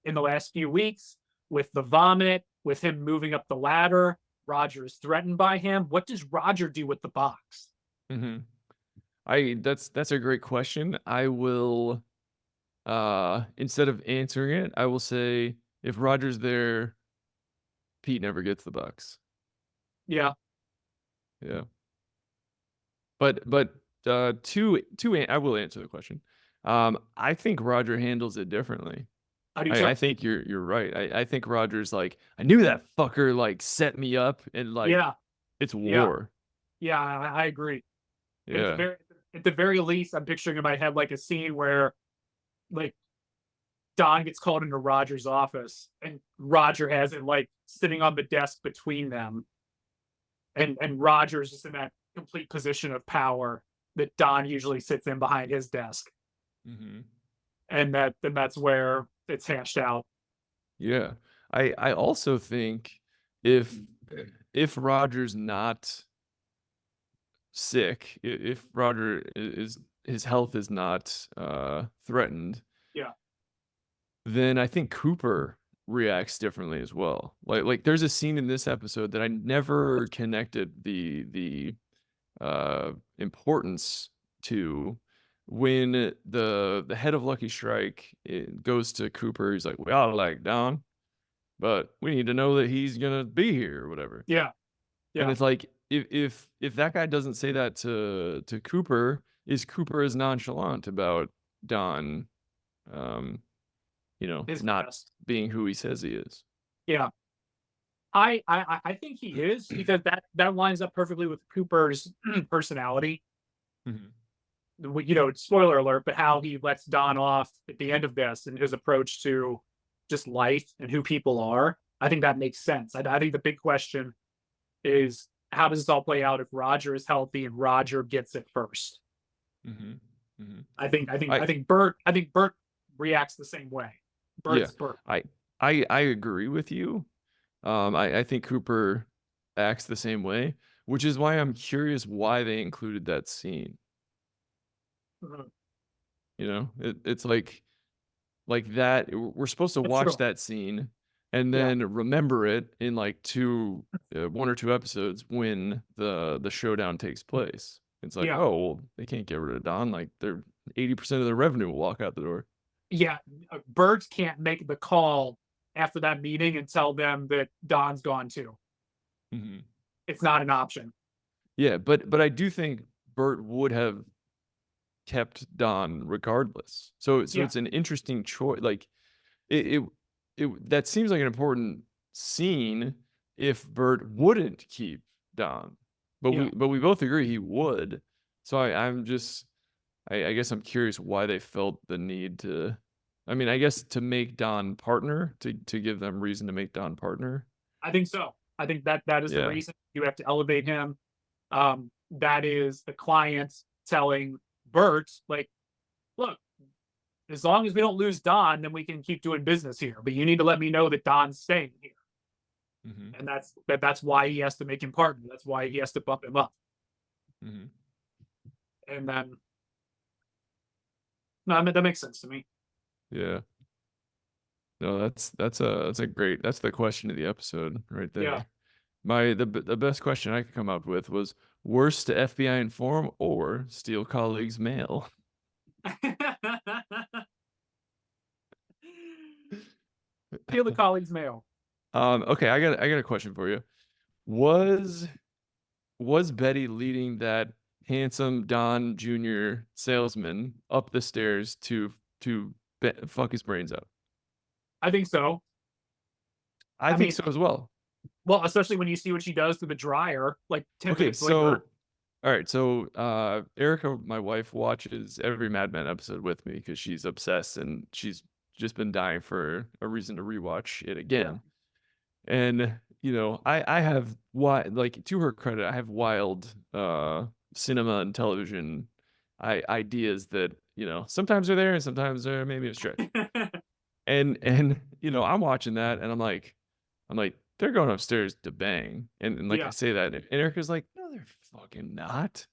in the last few weeks, with the vomit, with him moving up the ladder. Roger is threatened by him. What does Roger do with the box? Mm-hmm. That's a great question. I will instead of answering it, I will say if Roger's there, Pete never gets the box. Yeah. Yeah. But I will answer the question. I think Roger handles it differently. I do I too. think you're right. I think Roger's like, I knew that fucker like set me up and like Yeah. it's Yeah. war. Yeah. I agree. And Yeah. at the very least, I'm picturing in my head like a scene where like Don gets called into Roger's office and Roger has it like sitting on the desk between them. And Roger's just in that complete position of power that Don usually sits in behind his desk. Mm-hmm. And that's where it's hashed out. Yeah. I also think if if Roger's not sick, if Roger is his health is not threatened, Yeah. then I think Cooper reacts differently as well. Like there's a scene in this episode that I never connected the importance to when the head of Lucky Strike goes to Cooper. He's like, we all like Don, but we need to know that he's gonna be here or whatever. Yeah. And Yeah. it's like if that guy doesn't say that to Cooper, is Cooper as nonchalant about Don, um, His not best. being who he says he is? Yeah. I think he is because that lines up perfectly with Cooper's personality. Mhm. Spoiler alert, but how he lets Don off at the end of this and his approach to just life and who people are. I think that makes sense. I think the big question is how does this all play out if Roger is healthy and Roger gets it first? Mhm. Mhm. I I think Bert reacts the same way. Yeah, Bert's Bert. I I agree with you. I think Cooper acts the same way, which is why I'm curious why they included that scene. Mhm. It's like that. We're supposed to That's watch true. that scene and Yeah. then remember it in like one or two episodes when the showdown takes place. It's like, Yeah. oh, well, they can't get rid of Don. Like they're 80% of their revenue will walk out the door. Yeah. Bert can't make the call after that meeting and tell them that Don's gone too. Mhm. It's not an option. Yeah, but I do think Bert would have kept Don regardless. So Yeah. it's an interesting choice. Like it, it that seems like an important scene if Bert wouldn't keep Don. But Yeah. we both agree he would. So I'm just I guess I'm curious why they felt the need to, I mean, I guess to make Don partner, to give them reason to make Don partner. I think so. I think that is the Yeah. reason you have to elevate him. That is the client telling Bert, like, look, as long as we don't lose Don, then we can keep doing business here. But you need to let me know that Don's staying here. Hmm. And that's why he has to make him partner. That's why he has to bump him up. Hmm. And then no, I mean, that makes sense to me. Yeah. No, that's a great, that's the question of the episode right Yeah. there. The best question I could come up with was worst to FBI inform or steal colleagues' mail. Steal the colleague's mail. Okay, I got a question for you. Was Betty leading that handsome Don Jr. salesman up the stairs to fuck his brains out? I think so. I I think mean, so as well. well, especially when you see what she does to the dryer, like 10 Okay, minutes later. all right, so Erica, my wife, watches every Mad Men episode with me because she's obsessed and she's just been dying for a reason to rewatch it Yeah. again. And I have like, to her credit, I have wild cinema and television ideas that sometimes are there and sometimes they're maybe a stretch. And I'm watching that and I'm like they're going upstairs to bang, and like I Yeah. say that and Erica's like, no, they're fucking not.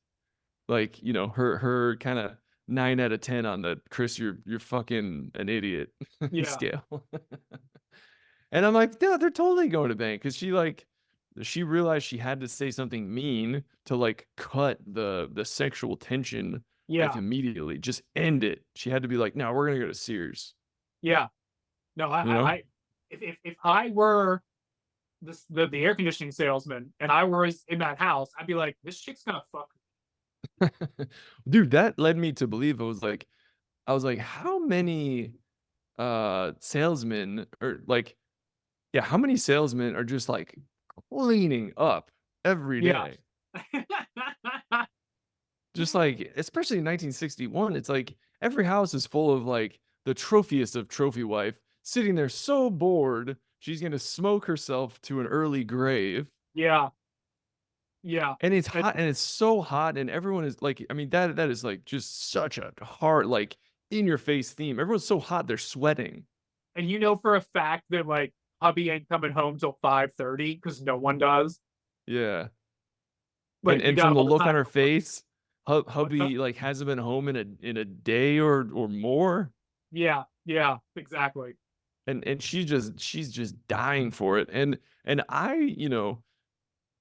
Like, her kind of 9 out of 10 on the Chris, you're fucking an idiot Yeah. scale. And I'm like, yeah, they're totally going to bang, because she realized she had to say something mean to like cut the sexual tension like Yeah. immediately, just end it. She had to be like, no, we're gonna go to Sears. Yeah. No, You know? if I were the air conditioning salesman and I was in that house, I'd be like, this chick's gonna fuck. Dude, that led me to believe I was like, how many salesmen, or like, yeah, how many salesmen are just like cleaning up every Yeah. day? Just like, especially in 1961, it's like every house is full of like the trophiest of trophy wife sitting there so bored she's gonna smoke herself to an early grave. Yeah. Yeah. And it's And hot, and it's so hot, and everyone is like, I mean, that is like just such a hard, like, in your face theme. Everyone's so hot they're sweating. and you know for a fact that like hubby ain't coming home till 5:30 because no one does. Yeah. And Like you got from the all the look on time. her face, What's up? hubby like hasn't been home in a day or more. Yeah. Yeah. Exactly. And she's just dying for it. And I,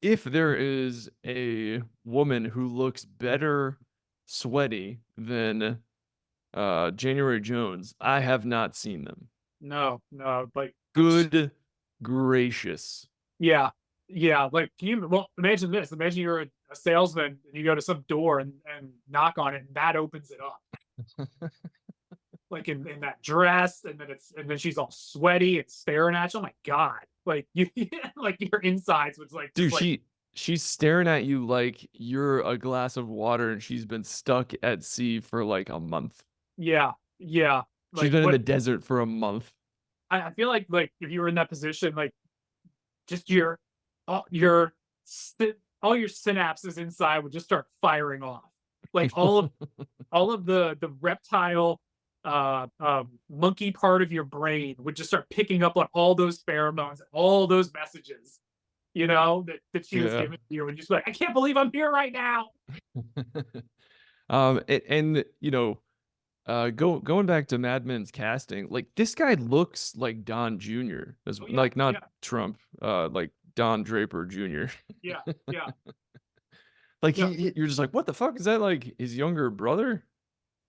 if there is a woman who looks better sweaty than January Jones, I have not seen them. No. No. Like. Good gracious. Yeah. Yeah. Like, can you? Well, imagine this. Imagine you're a salesman and you go to some door and knock on it, and that opens it up. Like in that dress, and then she's all sweaty and staring at you. Oh my god! Like you, like your insides was like just Dude, like she's staring at you like you're a glass of water and she's been stuck at sea for like a month. yeah, yeah. She's Like been in the what desert for a month. I feel like if you were in that position, like just your all your synapses inside would just start firing off. Like all of the reptile monkey part of your brain would just start picking up on all those pheromones, all those messages, that she was Yeah. giving you, and just like, I can't believe I'm here right now. And going back to Mad Men's casting, like, this guy looks like Don Jr. as Oh yeah, like, not yeah, Trump, like Don Draper Jr. yeah, yeah, Like, yeah, you're just like, what the fuck is that, like his younger brother?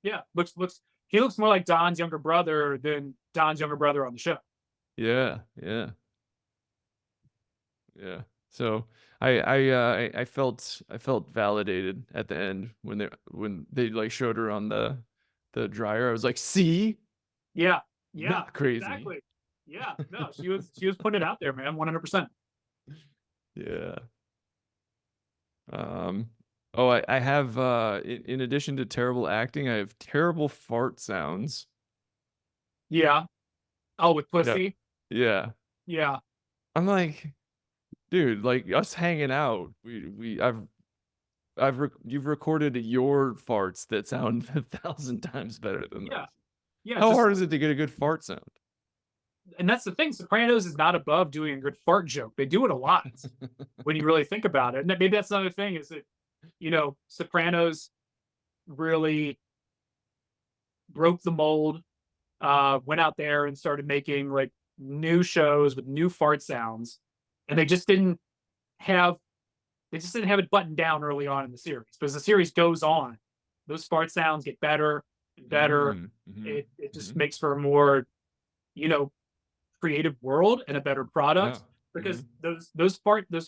yeah. Looks he looks more like Don's younger brother than Don's younger brother on the show. Yeah, yeah. Yeah. So I felt validated at the end when they like showed her on the dryer. I was like, see, Yeah, yeah, not crazy. exactly. Yeah, no, she was putting it out there, man, 100%. Yeah. Um. Oh, I have in addition to terrible acting, I have terrible fart sounds. Yeah. Oh, with Yeah. pussy. Yeah. Yeah, I'm like, dude, like, us hanging out, you've recorded your farts that sound 1,000 times better than yeah, those. yeah. How Just hard is it to get a good fart sound? and that's the thing. Sopranos is not above doing a good fart joke. They do it a lot when you really think about it. And maybe that's another thing is that Sopranos really broke the mold. Went out there and started making like new shows with new fart sounds, and they just didn't have they just didn't have it buttoned down early on in the series. But as the series goes on, those fart sounds get better and better. Mm, mhm, It just mhm. makes for a more, you know, creative world and a better Yeah. product, because Mhm. those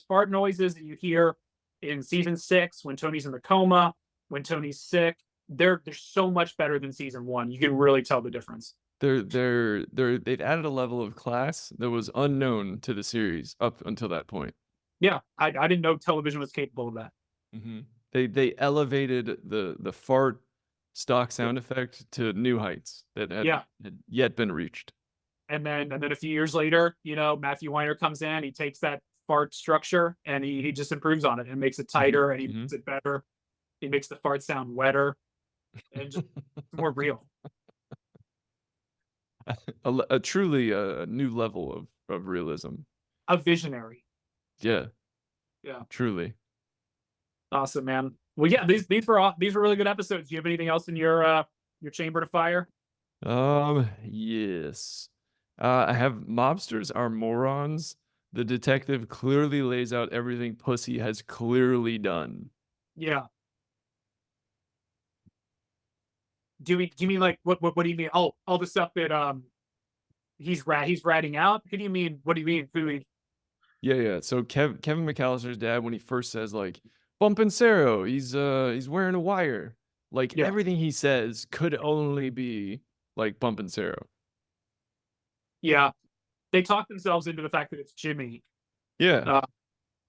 fart noises that you hear in season 6 when Tony's in the coma, when Tony's sick, they're so much better than season 1. You can really tell the difference. They've added a level of class that was unknown to the series up until that point. Yeah, I didn't know television was capable of that. Mhm. They elevated the fart stock Yeah, sound effect to new heights that yeah. had yet been reached. And then a few years later, Matthew Weiner comes in, he takes that fart structure and he just improves on it and makes it Mhm, tighter and he mhm. makes it better. He makes the fart sound wetter and just more real. A truly new level of realism. A visionary. Yeah, Yeah. truly. Awesome, man. Well, yeah, these were really good episodes. Do you have anything else in your chamber to fire? Yes. I have mobsters are morons. The detective clearly lays out everything Pussy has clearly done. Yeah. Do you mean like what do you mean? Oh, all the stuff that he's ratting out? What do you mean? What do you mean? Yeah, yeah. So Kevin McAllister's dad, when he first says like Bompensero, he's wearing a wire. Like Yeah. everything he says could only be like Bompensero. Yeah. They talk themselves into the fact that it's Jimmy. Yeah. Uh,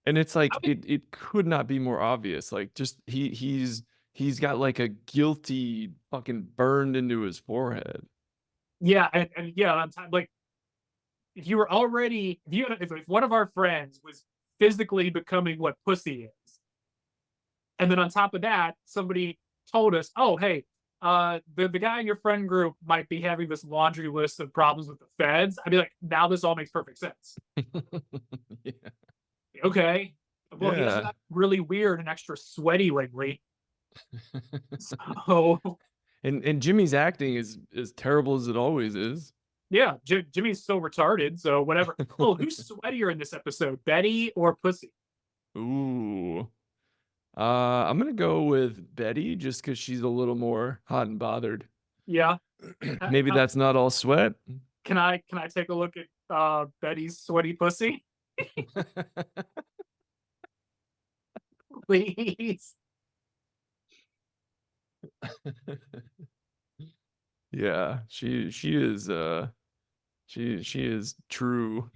And it's like I would- it could not be more obvious. Like just he's got like a guilty fucking burned into his forehead. yeah, and yeah, on time, like if you were already if one of our friends was physically becoming what Pussy is, and then on top of that, somebody told us, "Oh, hey, the guy in your friend group might be having this laundry list of problems with the feds." I'd be like, "Now this all makes perfect sense." Yeah. Okay, well, he hasn't Yeah. got really weird and extra sweaty lately, so And Jimmy's acting is as terrible as it always is. yeah, Jimmy's so retarded. So whatever. Oh, who's sweatier in this episode, Betty or Pussy? Ooh. I'm gonna go with Betty just because she's a little more hot and bothered. Yeah. Maybe that's not all sweat. Can I take a look at Betty's sweaty pussy, please? Yeah, she is she is true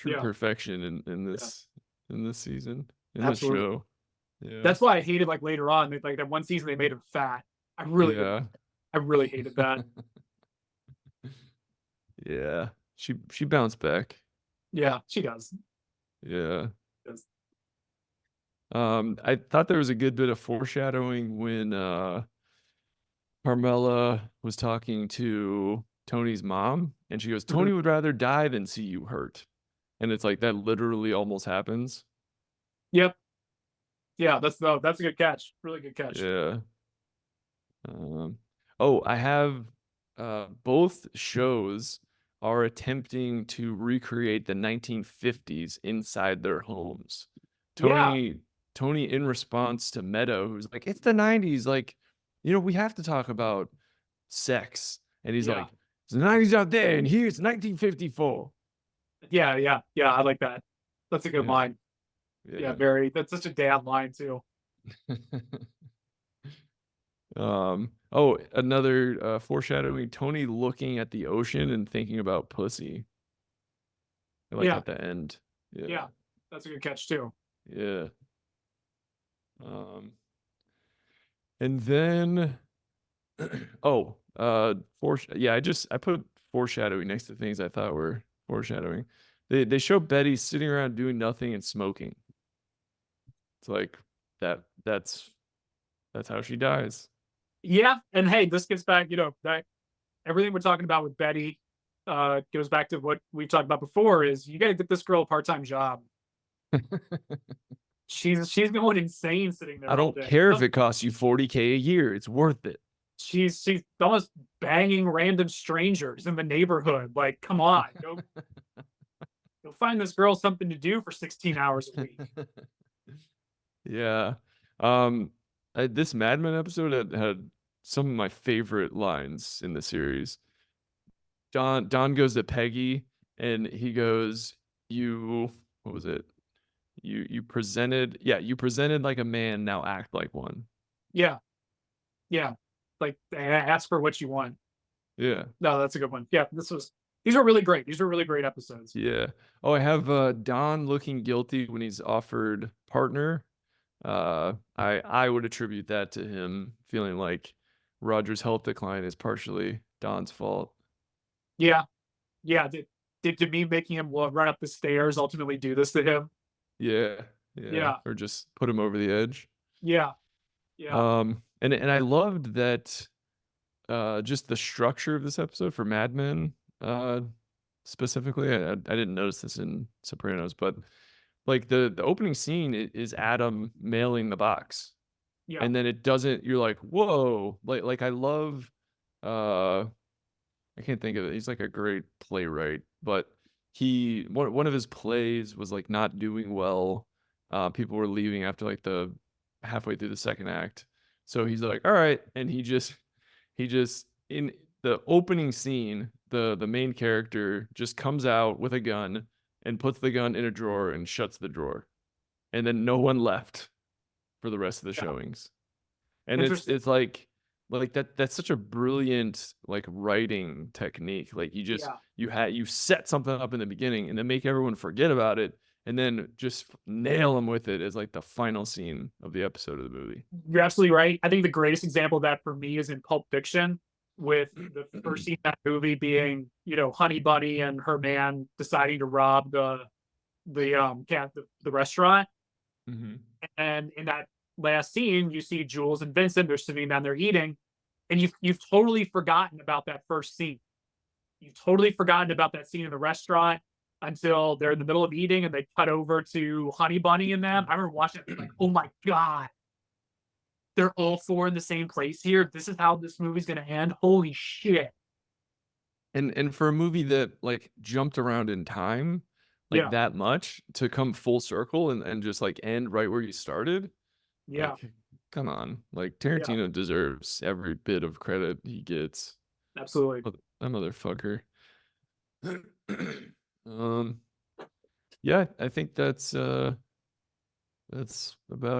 Yeah, perfection yeah, in this season, in this absolutely. show. Yeah. That's why I hated like later on, like that one season they made him fat. I really did. Yeah. I really hated that. Yeah. She bounced back. Yeah, she does. Yeah. Does. I thought there was a good bit of foreshadowing when Carmela was talking to Tony's mom and she goes, Mhm. "Tony would rather die than see you hurt." And it's like that literally almost happens. Yep. Yeah, that's a good catch. Really good catch. Yeah. Oh, I have both shows are attempting to recreate the 1950s inside their homes. Yeah, Tony in response to Meadow, who's like, "It's the 90s, like, we have to talk about sex." And he's yeah, like, "It's the 90s out there, and here it's 1954." yeah. I like that. That's a good Yeah, line. Yeah, yeah. very. That's such a damn line too. Oh, another foreshadowing, Tony looking at the ocean and thinking about Pussy. Like Yeah, at the end. Yeah. yeah. That's a good catch too. Yeah. Um, and then oh, yeah, I put foreshadowing next to things I thought were foreshadowing. They show Betty sitting around doing nothing and smoking. It's like that's how she dies. Yeah, and hey, this gets back, that everything we're talking about with Betty goes back to what we've talked about before is you got to get this girl a part-time job. She's going insane sitting I there all don't day. care if it costs you 40K a year. It's worth it. She's almost banging random strangers in the neighborhood. Like, come on, go You'll find this girl something to do for 16 hours a week. Yeah. This Mad Men episode had some of my favorite lines in the series. Don goes to Peggy and he goes, what was it? You presented like a man, now act like one. Yeah. Yeah. Like, ask for what you want. Yeah. No, that's a good one. Yeah, these were really great. These were really great episodes. Yeah. Oh, I have Don looking guilty when he's offered partner. I would attribute that to him feeling like Roger's health decline is partially Don's fault. Yeah. Yeah. Did me making him run up the stairs ultimately do this to him? Yeah. Yeah. Yeah. Or just put him over the edge. Yeah. Yeah. And I loved that just the structure of this episode for Mad Men specifically. I didn't notice this in Sopranos, but like the opening scene is Adam mailing the box. Yeah. And then it doesn't, you're like, whoa. Like I love I can't think of it. He's like a great playwright, but one of his plays was like not doing well. People were leaving after like the halfway through the second act. So he's like, all right, and he just in the opening scene, the main character just comes out with a gun and puts the gun in a drawer and shuts the drawer. And then no one left for the rest of the Yeah. showings. And Interesting. it's like that's such a brilliant like writing technique. Like you set something up in the beginning and then make everyone forget about it and then just nail them with it as like the final scene of the episode of the movie. You're absolutely right. I think the greatest example of that for me is in Pulp Fiction, with the first scene of that movie being, Honey Bunny and her man deciding to rob the restaurant. Mm-hmm. And in that last scene, you see Jules and Vincent, they're sitting down there eating, and you've totally forgotten about that first scene. You've totally forgotten about that scene in the restaurant until they're in the middle of eating and they cut over to Honey Bunny and them. I remember watching it like, oh my God, they're all four in the same place here. This is how this movie's gonna end. Holy shit. And for a movie that like jumped around in time like Yeah. that much to come full circle and just like end right where you started. Yeah. Like, come on. Like Yeah. Tarantino deserves every bit of credit he gets. Absolutely. That motherfucker. Yeah, I think that's about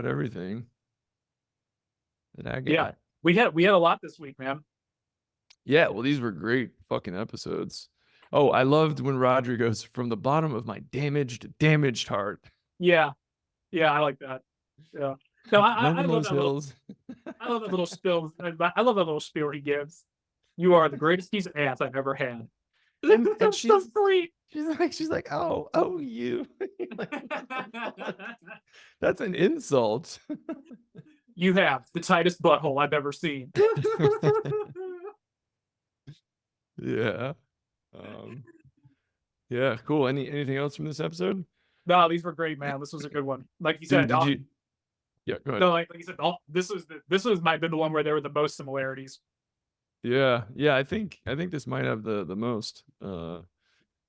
everything that I got. Yeah. We had a lot this week, man. Yeah, well, these were great fucking episodes. Oh, I loved when Roger goes, from the bottom of my damaged heart. Yeah. Yeah, I like that. Yeah. No, I Roaming love those that little hills. I love that little spill. I love that little spiel he gives. You are the greatest piece of ass I've ever had. And That's so sweet. she's like, oh, you. Like, that's an insult. You have the tightest butthole I've ever seen. Yeah. Yeah, cool. Anything else from this episode? No, these were great, man. This was a good one. Like you Dude, said, yeah, go ahead. no, like you said, this might have been the one where there were the most similarities. Yeah, I think this might have the most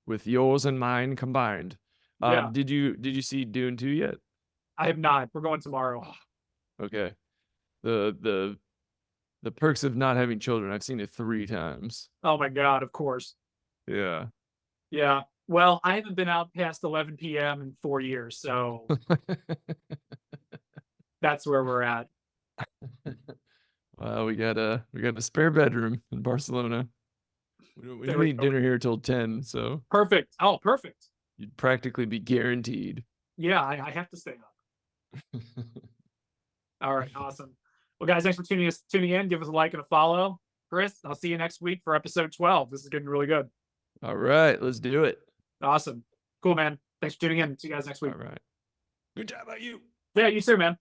with yours and mine combined. Yeah. Did you see Dune 2 yet? I have not. We're going tomorrow. Okay. The perks of not having children. I've seen it 3 times. Oh my God, of course. Yeah. Yeah. Well, I haven't been out past 11 p.m. in 4 years, so that's where we're at. Well, we got a spare bedroom in Barcelona. We don't eat dinner here till 10, so Perfect. Oh, perfect. you'd practically be guaranteed. Yeah, I have to stay up. All right, awesome. Well, guys, thanks for tuning in. Give us a like and a follow. Chris, I'll see you next week for episode 12. This is getting really good. All right, let's do it. Awesome. Cool, man. Thanks for tuning in. See you guys next week. All right. Good job about you. Yeah, you too, man.